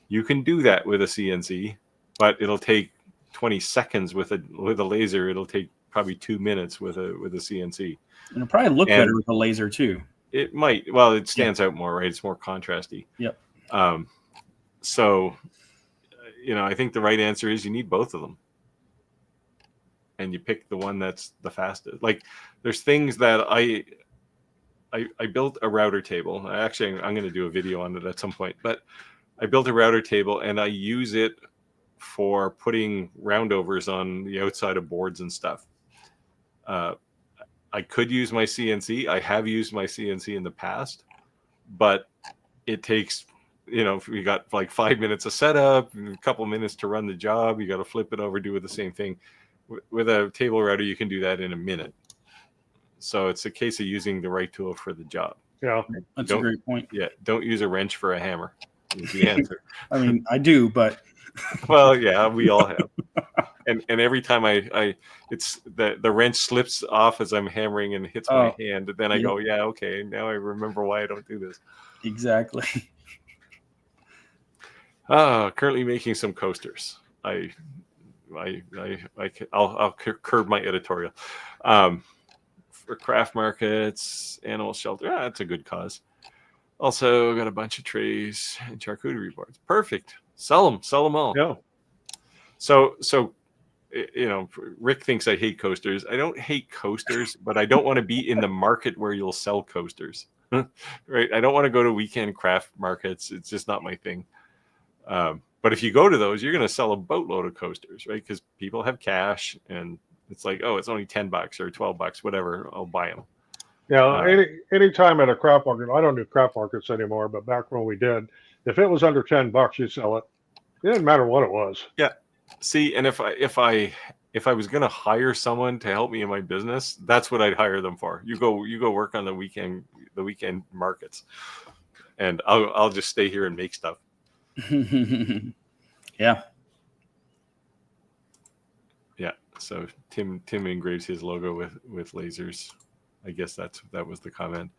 You can do that with a CNC, but it'll take 20 seconds with a laser. It'll take probably 2 minutes with a CNC. And it'll probably look better with a laser too. It might. Well, it stands out more, right? It's more contrasty. Yep. So, I think the right answer is you need both of them. And you pick the one that's the fastest. Like, there's things that I built a router table. Actually, I'm going to do a video on it at some point. But I built a router table, and I use it for putting roundovers on the outside of boards and stuff. I could use my CNC. I have used my CNC in the past, but it takes, if you got like 5 minutes of setup, a couple minutes to run the job, you got to flip it over, do the same thing. With a table router, you can do that in a minute. So it's a case of using the right tool for the job. Yeah, That's a great point. Yeah, don't use a wrench for a hammer. Is the answer. I mean, I do, but well, yeah, we all have. And every time it's the wrench slips off as I'm hammering and hits my hand, and then I go, yeah, okay, now I remember why I don't do this. Exactly. Currently making some coasters. I'll curb my editorial. For craft markets, animal shelter. That's a good cause. Also got a bunch of trays and charcuterie boards. Perfect. Sell them all. yeah. So Rick thinks I hate coasters. I don't hate coasters, but I don't want to be in the market where you'll sell coasters. Right? I don't want to go to weekend craft markets. It's just not my thing. But if you go to those, you're going to sell a boatload of coasters, right? Because people have cash, and it's like, oh, it's only $10 or $12, whatever. I'll buy them. Yeah, any time at a craft market, I don't do craft markets anymore, but back when we did, if it was under $10, you sell it. It didn't matter what it was. Yeah. See, and if I was going to hire someone to help me in my business, that's what I'd hire them for. You go work on the weekend markets, and I'll just stay here and make stuff. Yeah. Yeah. So Tim engraves his logo with lasers. I guess that was the comment.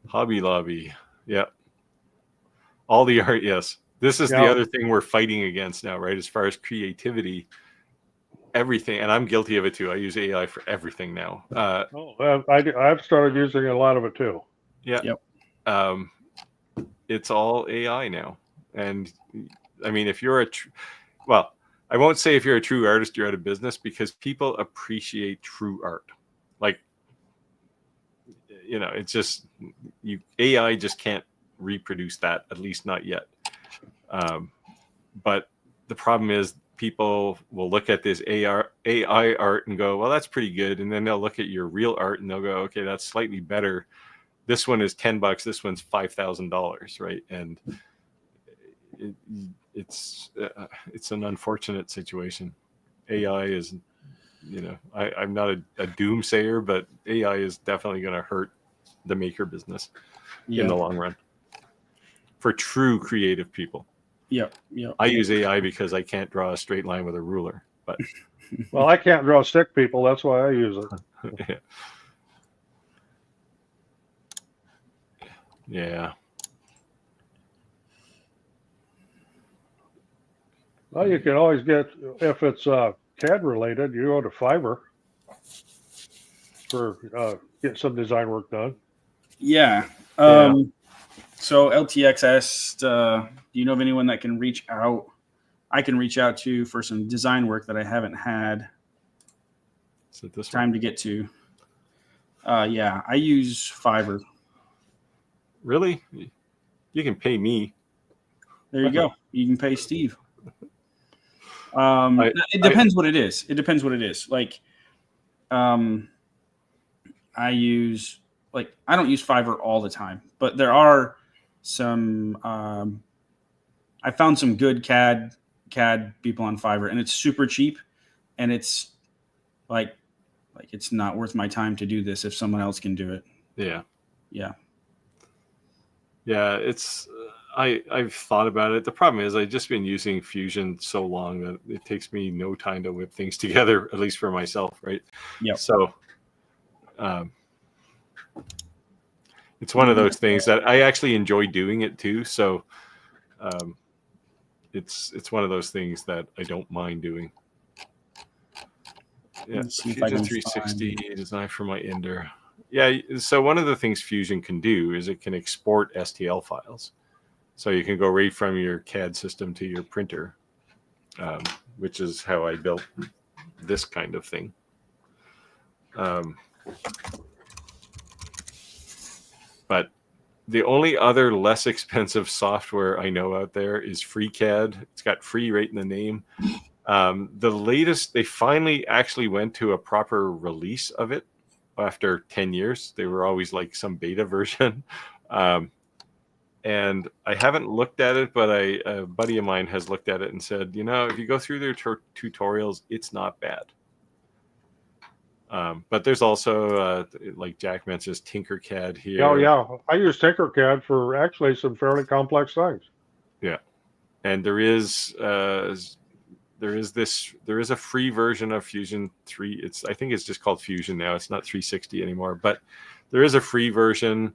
Hobby Lobby. Yeah. All the art. Yes. This is the other thing we're fighting against now, right? As far as creativity, everything. And I'm guilty of it too. I use AI for everything now. I've started using a lot of it too. Yeah. Yep. It's all AI now. And I mean, if you're I won't say if you're a true artist, you're out of business, because people appreciate true art. Like, it's just AI just can't reproduce that, at least not yet. But the problem is people will look at this AI art and go, well, that's pretty good. And then they'll look at your real art and they'll go, okay, that's slightly better. This one is $10. This one's $5,000. Right. And it's an unfortunate situation. AI is, I'm not a doomsayer, but AI is definitely going to hurt the maker business in the long run for true creative people. Yep. I use AI because I can't draw a straight line with a ruler, but well, I can't draw stick people. That's why I use it. Yeah. Well, you can always get, if it's CAD related, you go to Fiverr for get some design work done. Yeah. So LTX asked, do you know of anyone that can reach out? I can reach out to for some design work that I haven't had time to get to. Yeah, I use Fiverr. Really? You can pay me. There you go. You can pay Steve. It depends what it is. It depends what it is. Like, I don't use Fiverr all the time, but there are some. I found some good CAD people on Fiverr, and it's super cheap, and it's like it's not worth my time to do this if someone else can do it. Yeah. It's. I've thought about it. The problem is I've just been using Fusion so long that it takes me no time to whip things together, at least for myself, right? Yeah. So it's one of those things that I actually enjoy doing it too. So it's one of those things that I don't mind doing. Yeah, Fusion 360 design for my Ender. Yeah, so one of the things Fusion can do is it can export STL files. So you can go right from your CAD system to your printer, which is how I built this kind of thing. But the only other less expensive software I know out there is FreeCAD. It's got free right in the name. The latest, they finally actually went to a proper release of it after 10 years. They were always like some beta version. And I haven't looked at it, but a buddy of mine has looked at it and said, if you go through their tutorials, it's not bad. But there's also, like Jack mentions, Tinkercad here. Oh, yeah. I use Tinkercad for actually some fairly complex things. Yeah. And there is a free version of Fusion 3. I think it's just called Fusion now. It's not 360 anymore, but there is a free version.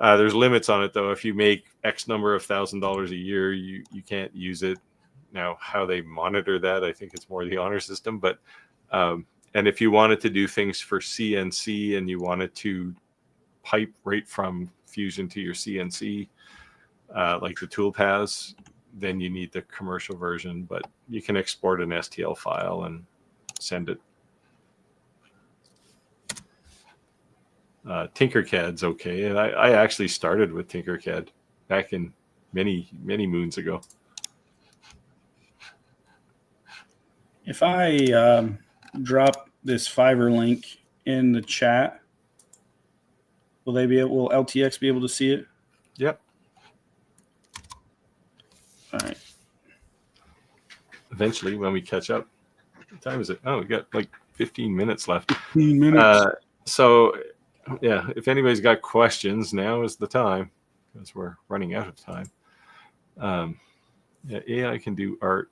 There's limits on it though. If you make X number of $1,000 a year, you can't use it. Now, how they monitor that, I think it's more the honor system, but and if you wanted to do things for CNC and you wanted to pipe right from Fusion to your CNC, like the tool has, then you need the commercial version, but you can export an STL file and send it. Tinkercad's okay. And I actually started with Tinkercad back in many, many moons ago. If I drop this Fiverr link in the chat, will LTX be able to see it? Yep. All right. Eventually, when we catch up. What time is it? Oh, we got like 15 minutes left. 15 minutes. So, yeah, if anybody's got questions, now is the time because we're running out of time. Yeah, AI can do art.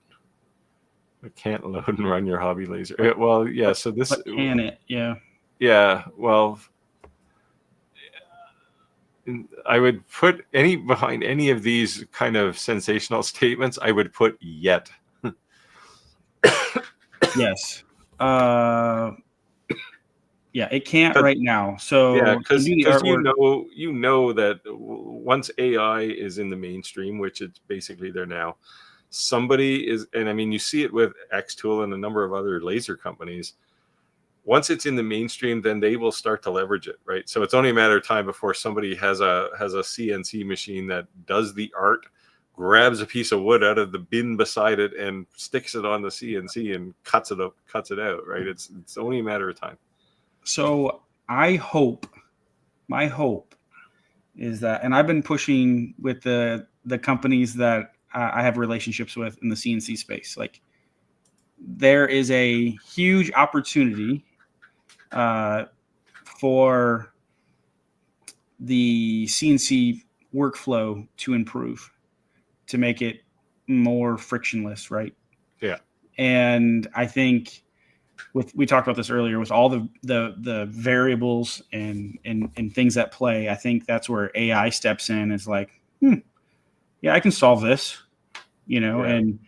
It can't load and run your hobby laser. Well, yeah. So this but can it? Yeah. Yeah. Well, I would put behind any of these kind of sensational statements. I would put yet. Yes. Yeah, it can't right now. So yeah, because you know that once AI is in the mainstream, which it's basically there now, somebody is, and I mean you see it with Xtool and a number of other laser companies. Once it's in the mainstream, then they will start to leverage it, right? So it's only a matter of time before somebody has a CNC machine that does the art, grabs a piece of wood out of the bin beside it, and sticks it on the CNC and cuts it out, right? It's only a matter of time. So my hope is that, and I've been pushing with the companies that I have relationships with in the CNC space. Like, there is a huge opportunity for the CNC workflow to improve, to make it more frictionless, right? Yeah. And I think we talked about this earlier with all the variables and things at play. I think that's where AI steps in. It's like, yeah, I can solve this, and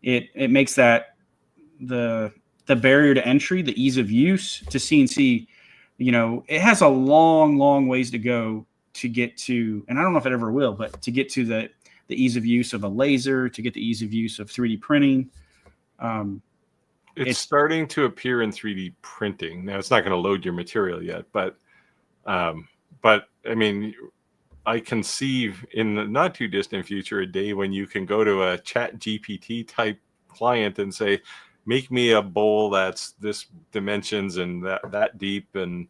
it makes that the barrier to entry, the ease of use to CNC, it has a long ways to go to get to, and I don't know if it ever will, but to get to the ease of use of a laser, to get the ease of use of 3D printing. It's starting to appear in 3D printing. Now it's not going to load your material yet, but I mean, I conceive in the not too distant future a day when you can go to a Chat GPT type client and say, make me a bowl that's this dimensions and that deep and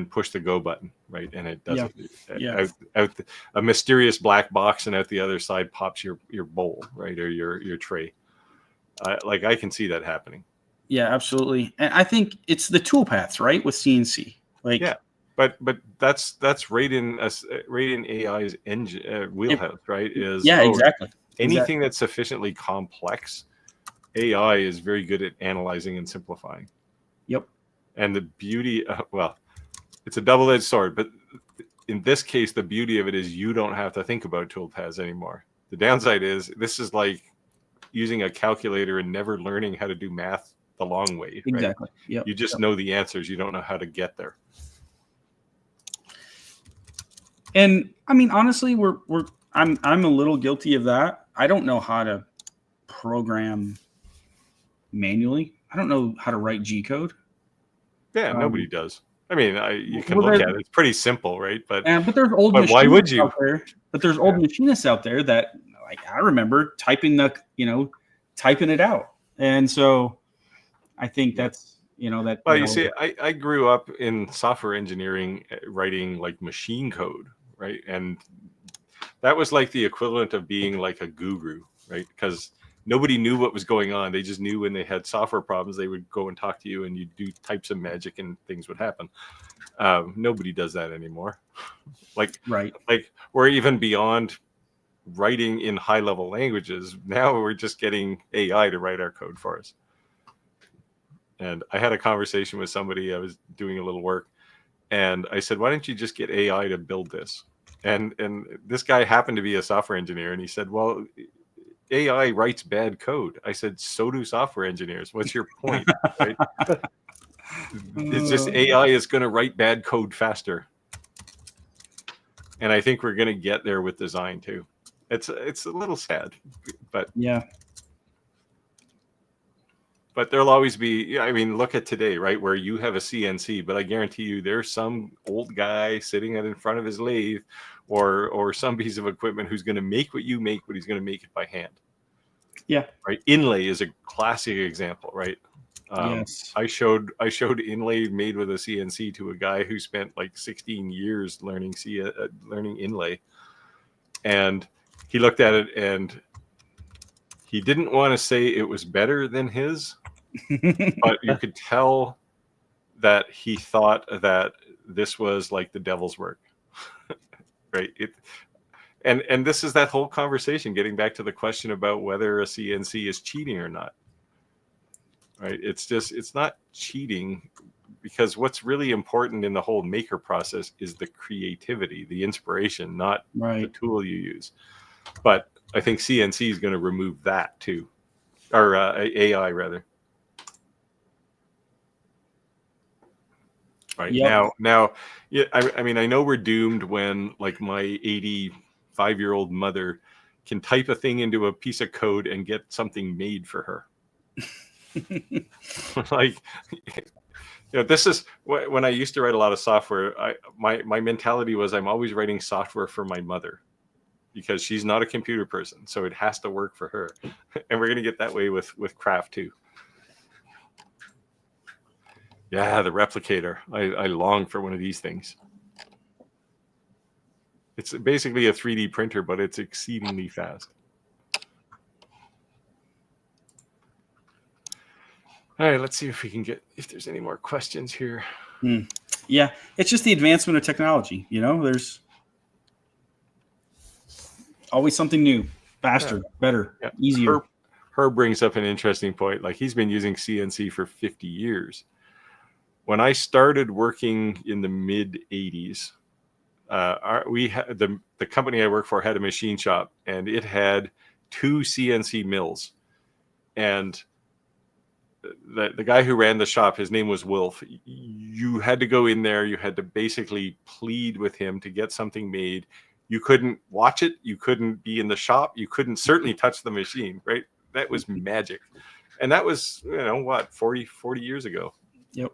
push the go button, right? And it does it. Yeah. Out a mysterious black box, and out the other side pops your bowl, right, or your tray. I can see that happening. Yeah, absolutely. And I think it's the toolpaths, right, with CNC. Yeah, but that's right in AI's engine wheelhouse, right? Exactly. Anything that's sufficiently complex, AI is very good at analyzing and simplifying. Yep. And the beauty, it's a double-edged sword, but in this case, the beauty of it is you don't have to think about toolpaths anymore. The downside is this is like using a calculator and never learning how to do math the long way. Right? Exactly. Yep. You just know the answers. You don't know how to get there. And I mean, honestly, I'm a little guilty of that. I don't know how to program manually. I don't know how to write G code. Yeah, nobody does. I mean, you can Well, look at it. It's pretty simple, right? But there's old but why would you? out there. But there's old machinists out there that, like, I remember typing it out. And so I think that's, that. Well, you see, I grew up in software engineering, writing like machine code, right? And that was like the equivalent of being like a guru, right? Because nobody knew what was going on. They just knew when they had software problems, they would go and talk to you and you'd do types of magic and things would happen. Nobody does that anymore. Like we're even beyond writing in high level languages. Now we're just getting AI to write our code for us. And I had a conversation with somebody. I was doing a little work and I said, why don't you just get AI to build this? And this guy happened to be a software engineer. And he said, well, AI writes bad code. I said, so do software engineers. What's your point? Right? It's just AI is going to write bad code faster. And I think we're going to get there with design too. It's a little sad, but yeah. But there'll always be, I mean, look at today, right? Where you have a CNC, but I guarantee you there's some old guy sitting in front of his lathe or some piece of equipment who's going to make what you make, but he's going to make it by hand. Yeah. Right. Inlay is a classic example, right? Yes. I showed inlay made with a CNC to a guy who spent like 16 years learning inlay. And he looked at it and he didn't want to say it was better than his, but you could tell that he thought that this was like the devil's work, right? And this is that whole conversation, getting back to the question about whether a CNC is cheating or not, right? It's not cheating, because what's really important in the whole maker process is the creativity, the inspiration, not the tool you use. But I think CNC is going to remove that too, or AI rather. Right. Yep. Now, yeah. I mean, I know we're doomed when like my 85-year-old mother can type a thing into a piece of code and get something made for her. Like, this is when I used to write a lot of software. My mentality was I'm always writing software for my mother, because she's not a computer person, so it has to work for her. And we're going to get that way with craft too. Yeah, the replicator. I long for one of these things. It's basically a 3D printer, but it's exceedingly fast. All right, let's see if there's any more questions here. Yeah, it's just the advancement of technology. There's always something new, faster, better, easier. Herb brings up an interesting point. Like, he's been using CNC for 50 years. When I started working in the mid 80s, we had the company I work for had a machine shop, and it had 2 CNC mills. And the guy who ran the shop, his name was Wolf. You had to go in there. You had to basically plead with him to get something made. You couldn't watch it. You couldn't be in the shop. You couldn't certainly touch the machine, right? That was magic. And that was, 40 years ago. Yep.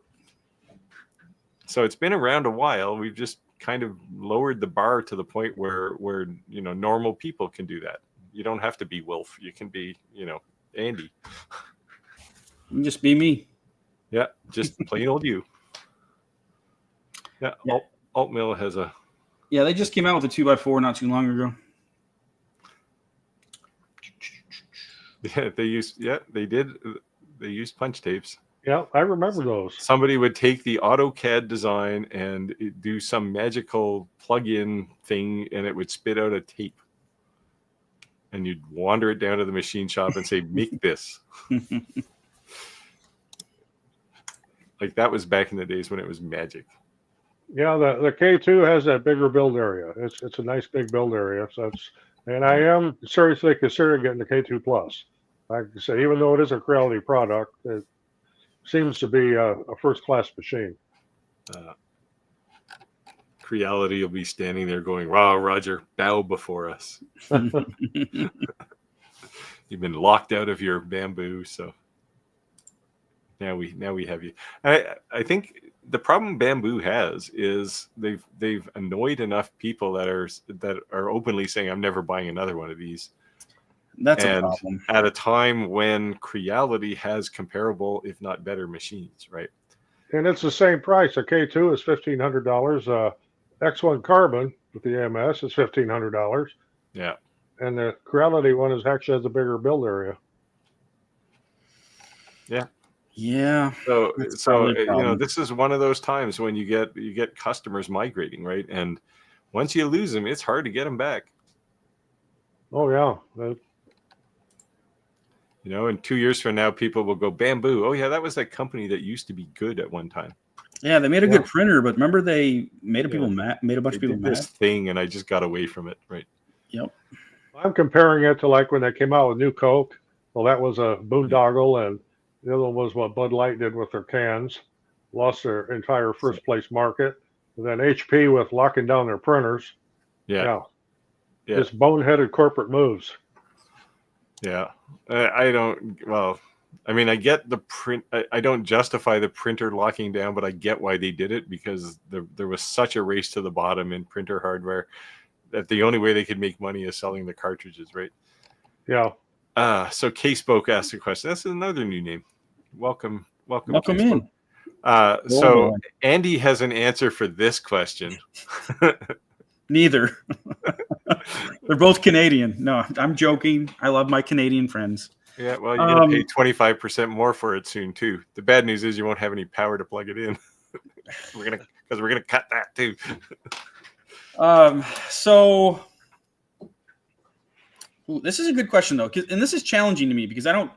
So it's been around a while. We've just kind of lowered the bar to the point where normal people can do that. You don't have to be Wolf. You can be, Andy. You can just be me. Yeah, just plain old you. Yeah, Alt Mill has a... Yeah, they just came out with a 2x4 not too long ago. Yeah, they did. They used punch tapes. Yeah, I remember those. Somebody would take the AutoCAD design and do some magical plug-in thing, and it would spit out a tape. And you'd wander it down to the machine shop and say, make this. Like, that was back in the days when it was magic. Yeah, the K2 has that bigger build area. It's a nice big build area. So and I am seriously considering getting the K2 Plus. Like I say, even though it is a Creality product, it seems to be a first-class machine. Creality will be standing there going, wow, Roger, bow before us. You've been locked out of your bamboo, so... Now we have you. I think the problem Bamboo has is they've annoyed enough people that are openly saying I'm never buying another one of these. That's a And problem. at a time when Creality has comparable, if not better, machines, right? And it's the same price. A K2 is $1,500. X1 Carbon with the AMS is $1,500. Yeah. And the Creality one actually has a bigger build area. Yeah. Yeah. So That's probably a you know, problem. this is one of those times when you get customers migrating, right? And once you lose them, it's hard to get them back. Oh yeah. You know, and 2 years from now, people will go Bamboo. Oh yeah, that was that company that used to be good at one time. Yeah, they made a Yeah. good printer, but remember they made Yeah. people mad, made a bunch They of people did mad. this thing, and I just got away from it, right? Yep. I'm comparing it to like when they came out with New Coke. Well, that was a boondoggle, and the other one was what Bud Light did with their cans. Lost their entire first place market. And then HP with locking down their printers. Yeah. Just boneheaded corporate moves. Yeah. I don't. Well, I mean, I get the print. I don't justify the printer locking down, but I get why they did it, because there was such a race to the bottom in printer hardware that the only way they could make money is selling the cartridges, right? Yeah. So Casebook asked a question. That's another new name. Welcome Welcome Casebook. in. So Andy has an answer for this question. Neither. They're both Canadian. No, I'm joking. I love my Canadian friends. Yeah, well, you're going to pay 25% more for it soon, too. The bad news is you won't have any power to plug it in. We're gonna cut that, too. So this is a good question, though, and this is challenging to me because I don't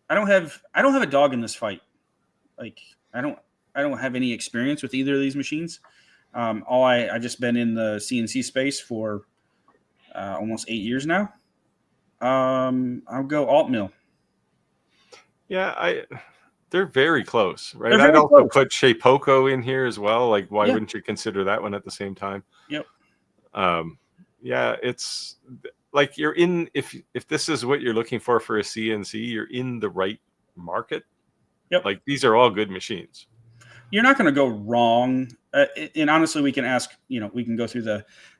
have a dog in this fight. Like, I don't have any experience with either of these machines. I've just been in the CNC space for almost 8 years now. I'll go alt mill. Yeah, they're very close, right? They're very I'd also close. put Shapeoko in here as well. Like, why Yeah. wouldn't you consider that one at the same time? Yep. Yeah, it's like you're in. If this is what you're looking for a CNC, you're in the right market. Yep. Like, these are all good machines. You're not going to go wrong. And honestly, we can ask. We can go through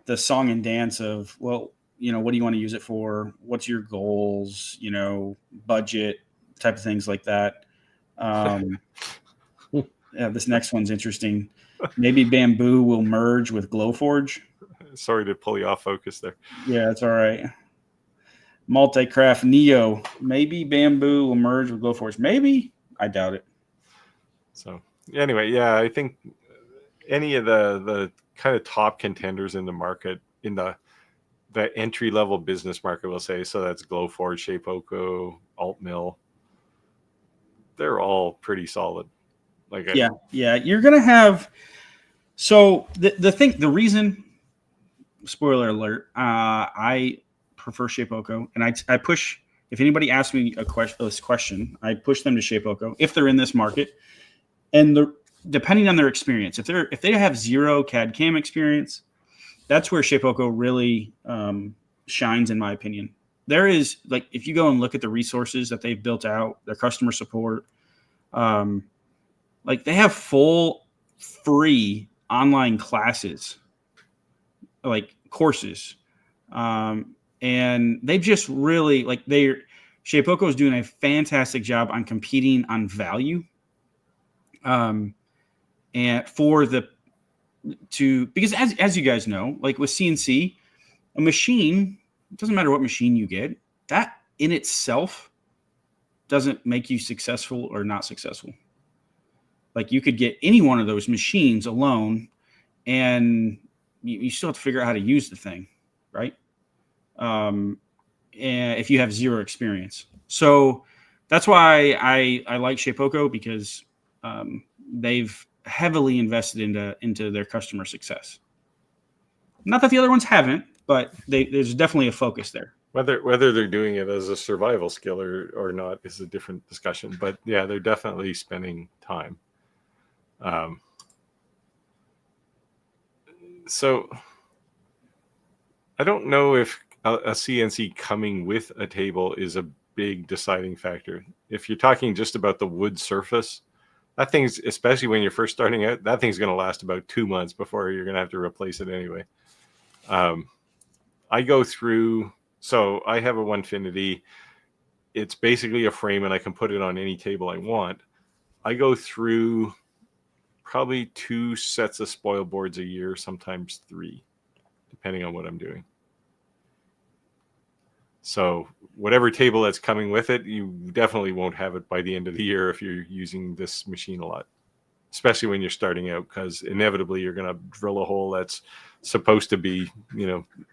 the song and dance of, well, what do you want to use it for? What's your goals? Budget type of things like that. Yeah, this next one's interesting. Maybe Bamboo will merge with Glowforge. Sorry to pull you off focus there. Yeah, it's all right. Multicraft Neo. Maybe Bamboo will merge with Glowforge. Maybe. I doubt it. So anyway, yeah, I think any of the kind of top contenders in the market, in the entry level business market, we'll say, so that's Glowforge, Shapeoko, Altmill, they're all pretty solid. Like, yeah, you're gonna have. So the reason, spoiler alert, I prefer Shapeoko, and I push. If anybody asks me this question, I push them to Shapeoko if they're in this market, and depending on their experience. If they have zero CAD CAM experience, that's where Shapeoko really shines, in my opinion. There is, like, if you go and look at the resources that they've built out, their customer support, like, they have full free online classes, like courses, and they've just really, like, Shapeoko is doing a fantastic job on competing on value, and because as you guys know, like with CNC, a machine, it doesn't matter what machine you get, that in itself doesn't make you successful or not successful. Like, you could get any one of those machines alone, and you still have to figure out how to use the thing, right? And if you have zero experience. So that's why I like Shapeoko, because they've heavily invested into their customer success. Not that the other ones haven't, but there's definitely a focus there. Whether they're doing it as a survival skill or not is a different discussion. But yeah, they're definitely spending time. So I don't know if a CNC coming with a table is a big deciding factor. If you're talking just about the wood surface, that thing's, especially when you're first starting out, that thing's going to last about 2 months before you're going to have to replace it anyway. I go through, so I have a Onefinity. It's basically a frame and I can put it on any table I want. I go through probably 2 sets of spoil boards a year, sometimes 3, depending on what I'm doing. So whatever table that's coming with it, you definitely won't have it by the end of the year if you're using this machine a lot, especially when you're starting out, because inevitably you're going to drill a hole that's supposed to be,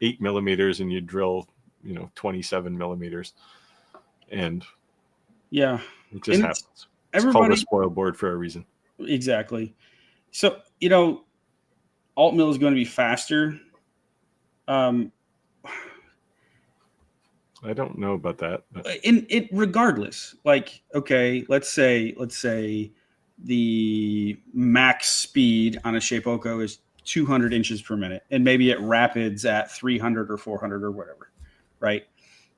8 millimeters and you drill, 27 millimeters. And yeah, it just happens. It's called a spoil board for a reason. Exactly. So, alt mill is going to be faster. I don't know about that. But. In it, regardless, like, okay, let's say the max speed on a Shapeoko is 200 inches per minute, and maybe it rapids at 300 or 400 or whatever, right?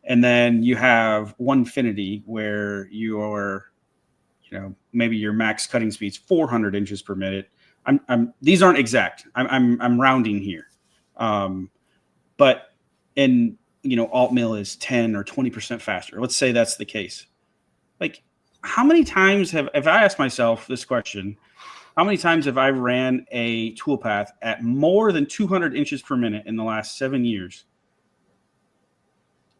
And then you have Onefinity where your, maybe your max cutting speed's 400 inches per minute. These aren't exact. I'm rounding here, but in alt mill is 10 or 20% faster. Let's say that's the case. Like, how many times if I asked myself this question, how many times have I ran a toolpath at more than 200 inches per minute in the last 7 years?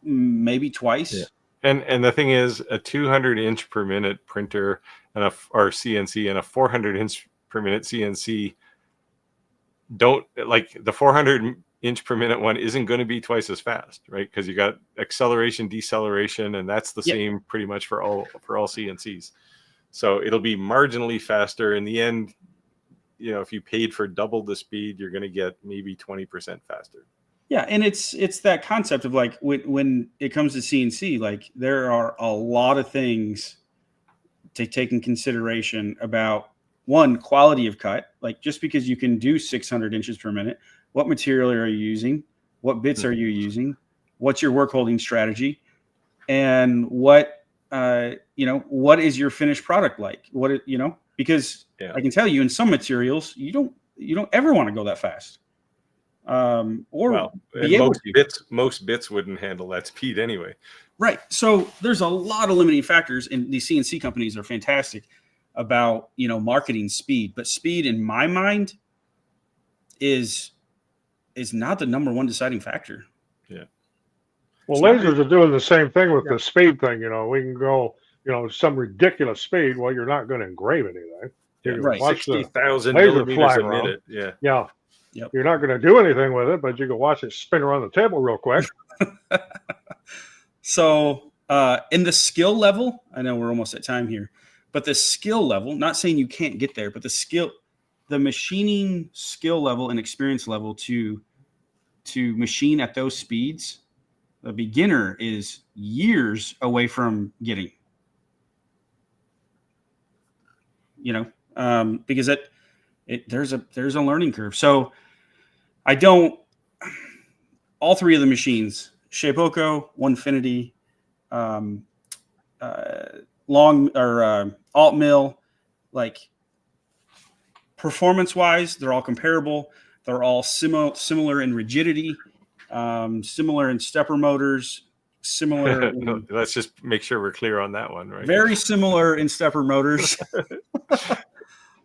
Maybe twice. Yeah. And the thing is, a 200 inch per minute printer or CNC and a 400 inch per minute CNC don't, like, the 400 inch per minute one isn't going to be twice as fast, right? Because you got acceleration, deceleration, and that's the same pretty much for all CNCs. So it'll be marginally faster. In the end, if you paid for double the speed, you're going to get maybe 20% faster. Yeah, and it's that concept of, like, when it comes to CNC, like, there are a lot of things to take in consideration about, one, quality of cut. Like, just because you can do 600 inches per minute, what material are you using? What bits are you using? What's your work holding strategy? And what is your finished product like? Because I can tell you, in some materials, you don't ever want to go that fast. Most bits wouldn't handle that speed anyway. Right. So there's a lot of limiting factors, and these CNC companies are fantastic about, marketing speed, but speed in my mind is not the number one deciding factor. Yeah. Well, lasers are doing the same thing with the speed thing. We can go, some ridiculous speed. Well, you're not going to engrave anything. Yeah, right. 60,000 millimeters a minute. Yeah. Yeah. Yep. You're not going to do anything with it, but you can watch it spin around the table real quick. So in the skill level, I know we're almost at time here, but the skill level, not saying you can't get there, but the machining skill level and experience level to machine at those speeds, the beginner is years away from getting. Because there's a learning curve. So all 3 of the machines, Shapeoko, Onefinity, alt mill, like, performance wise, they're all comparable. They're all similar in rigidity, similar in stepper motors, similar. Let's just make sure we're clear on that one, right? Very similar in stepper motors.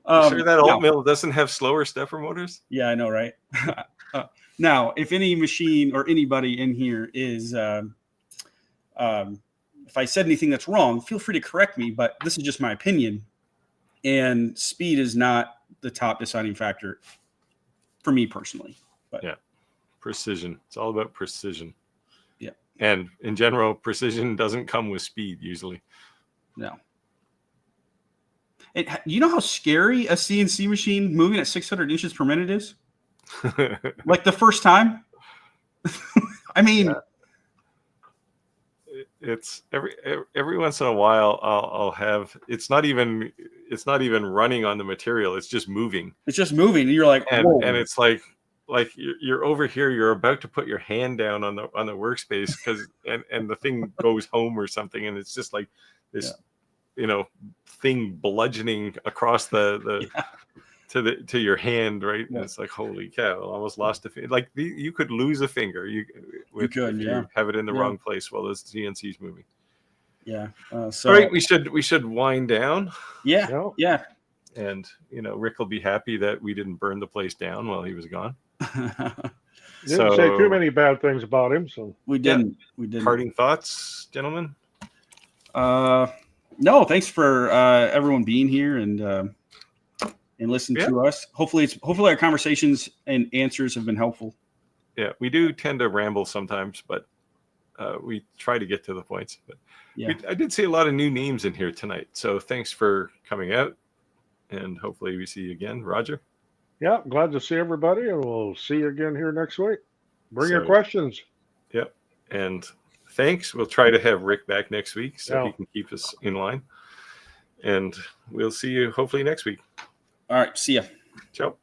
Sure that alt mill doesn't have slower stepper motors? Yeah, I know, right? Now, if any machine or anybody in here is, if I said anything that's wrong, feel free to correct me, but this is just my opinion. And speed is not the top deciding factor for me personally. But yeah, precision. It's all about precision. Yeah. And in general, precision doesn't come with speed usually. No. You know how scary a CNC machine moving at 600 inches per minute is? Like, the first time? I mean... Yeah. It's every once in a while I'll have, it's not even running on the material, it's just moving. And you're like, and it's like, like you're over here, you're about to put your hand down on the workspace because and the thing goes home or something, and it's just like this, thing bludgeoning across the to your hand, right? And it's like, holy cow, almost lost a finger. Like you could lose a finger. You could, if you have it in the wrong place while this CNC's moving. Yeah. So all right, we should wind down. Yeah. Yeah. And Rick will be happy that we didn't burn the place down while he was gone. Didn't say too many bad things about him. So we didn't. We didn't. Parting thoughts, gentlemen? No, thanks for everyone being here and listening to us. Hopefully our conversations and answers have been helpful. Yeah, we do tend to ramble sometimes, but we try to get to the points. But I did see a lot of new names in here tonight, so thanks for coming out, and hopefully we see you again, Roger. Yeah, glad to see everybody, and we'll see you again here next week. Bring your questions. Yep, and thanks. We'll try to have Rick back next week so he can keep us in line, and we'll see you hopefully next week. All right, see ya. Ciao.